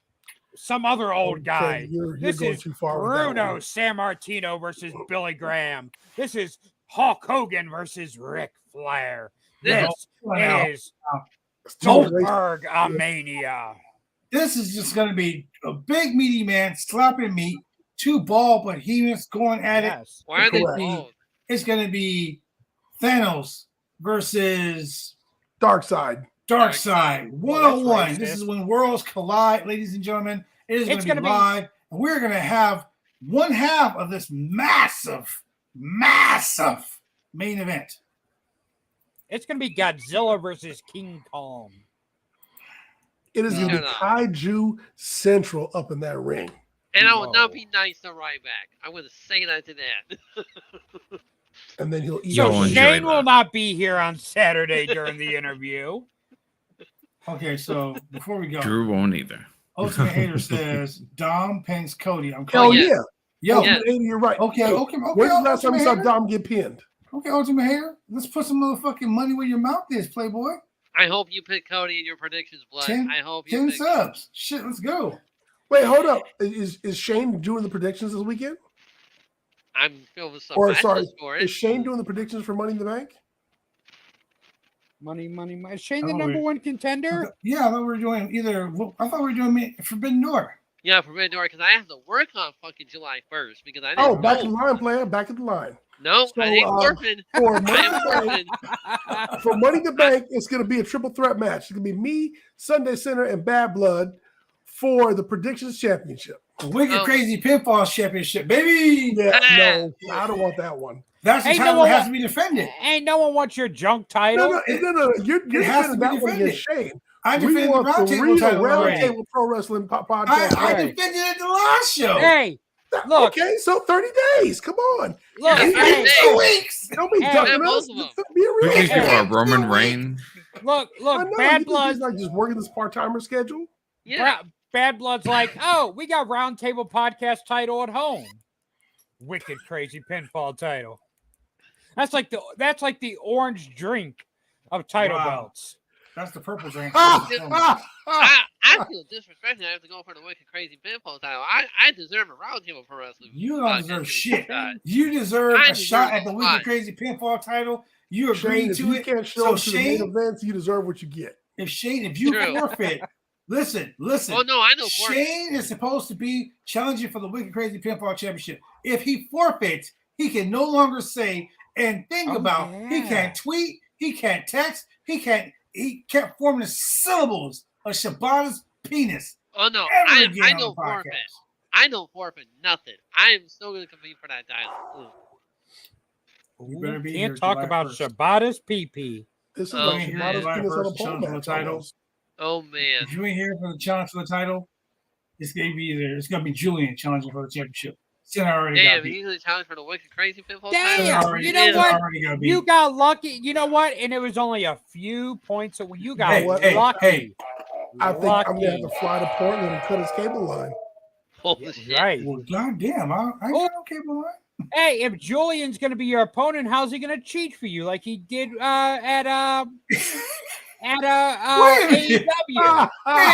some other old guy. You're this going is too far Bruno Sammartino versus Billy Graham. This is Hulk Hogan versus Ric Flair. This is Goldberg Mania. This is just going to be a big meaty man slapping meat, two bald behemoths going at it. Why are they bald? It's going to be Thanos versus Darkseid. 101. This is when worlds collide, ladies and gentlemen. It is going to be live, and we're going to have one half of this massive main event. It's going to be Godzilla versus King Kong. It is going to be Kaiju Central up in that ring. And I will not be nice to Ryback. I'm going to say that to that. And then he'll eat. So Shane will not be here on Saturday during the interview. Okay, so before we go, Drew won't either. Ultimate Hater says Dom pins Cody. I'm Hell calling. yeah. Yo, Ultimate Hater, you're right. Okay. When's the last time you saw Dom get pinned? Okay, Ultimate Hater. Let's put some motherfucking money where your mouth is, Playboy. I hope you pick Cody in your predictions, Blood. I hope you 10 pick subs. Shit, let's go. Wait, hold up. Is Shane doing the predictions this weekend? I'm feeling some Or sorry, for it. is Shane doing the predictions for Money in the Bank? Money. Is Shane the number one contender? Yeah, I thought we were doing Forbidden Door. Yeah, Forbidden Door, because I have to work on fucking July 1st because I didn't know. Back in line, player. Back in the line. No, So, I ain't orphan. For Money in the Bank, it's going to be a triple threat match. It's going to be me, Sunday Center, and Bad Blood for the Predictions Championship. Wicked Crazy Pinfall Championship, baby. Yeah, no, I don't want that one. That's the title that has to be defended. Ain't no one wants your junk title. No. You're defending that one against Shane. I defended the Roundtable Pro Wrestling podcast. I defended it the last show. Hey, look. Okay, so 30 days. Come on. Look, 2 weeks. Don't be ducking us. Be a real These people are Roman Reigns. Look. Bad Blood. He's like just working this part-timer schedule. Yeah. Bad Blood's like, we got Roundtable podcast title at home. Wicked Crazy Pinfall title. That's like the orange drink of title belts. That's the purple drink. I feel disrespected. I have to go for the Wicked Crazy Pinfall title. I deserve a Roundtable Pro Wrestling. You don't deserve shit. You deserve a shot at the Wicked Crazy Pinfall title. You agreed to it. You can't show up to the main events. You deserve what you get. If you forfeit, listen. Oh no, I know. Shane is supposed to be challenging for the Wicked Crazy Pinfall Championship. If he forfeits, he can no longer say and think about. He can't tweet. He can't text. He can't form the syllables of Shibata's penis. Oh no, I don't forfeit. I don't forfeit nothing. I am still going to compete for that title. You better be can't talk about Shibata's PP. This is like Shibata's penis on a pole match. Title. Oh man! If you ain't here for the challenge for the title, it's gonna be Julian challenging for the championship. Damn, he's the challenge for the Wicked Crazy Pinfall title. Damn, you know what? You got lucky. You know what? And it was only a few points. So you got lucky. I think I'm gonna have to fly to Portland and cut his cable line. Holy shit! Right. Well, goddamn, I got no cable line. Hey, if Julian's gonna be your opponent, how's he gonna cheat for you like he did at AEW? Wait a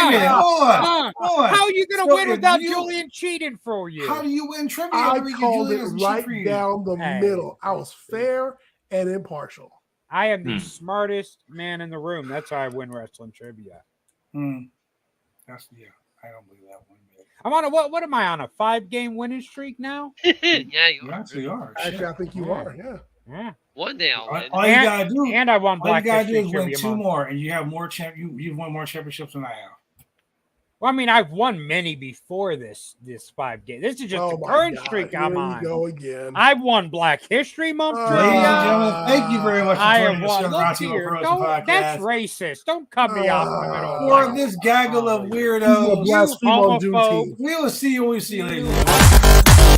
minute, hold on. How are you gonna win without Julian cheating for you? How do you win trivia? I called it right down the middle. I was fair and impartial. I am the smartest man in the room. That's how I win wrestling trivia. I don't believe that one. I'm on a what am I on, a 5-game winning streak now? Yeah, you actually are. Actually, I think you are. Yeah. One day I'll win. All you gotta do, and I won Black History is win Trivia 2 month. more, and you have more you've won more championships than I have. Well, I mean, I've won many before this 5 game. This is just the current streak I'm on. Go again. I've won Black History Month. Ladies and gentlemen, thank you very much for joining us on the Look Roundtable here, Pro Wrestling Podcast. that's racist. Don't cut me off in the middle. For this gaggle of weirdos, blaspheme on Juneteenth. we will see you when we see you later.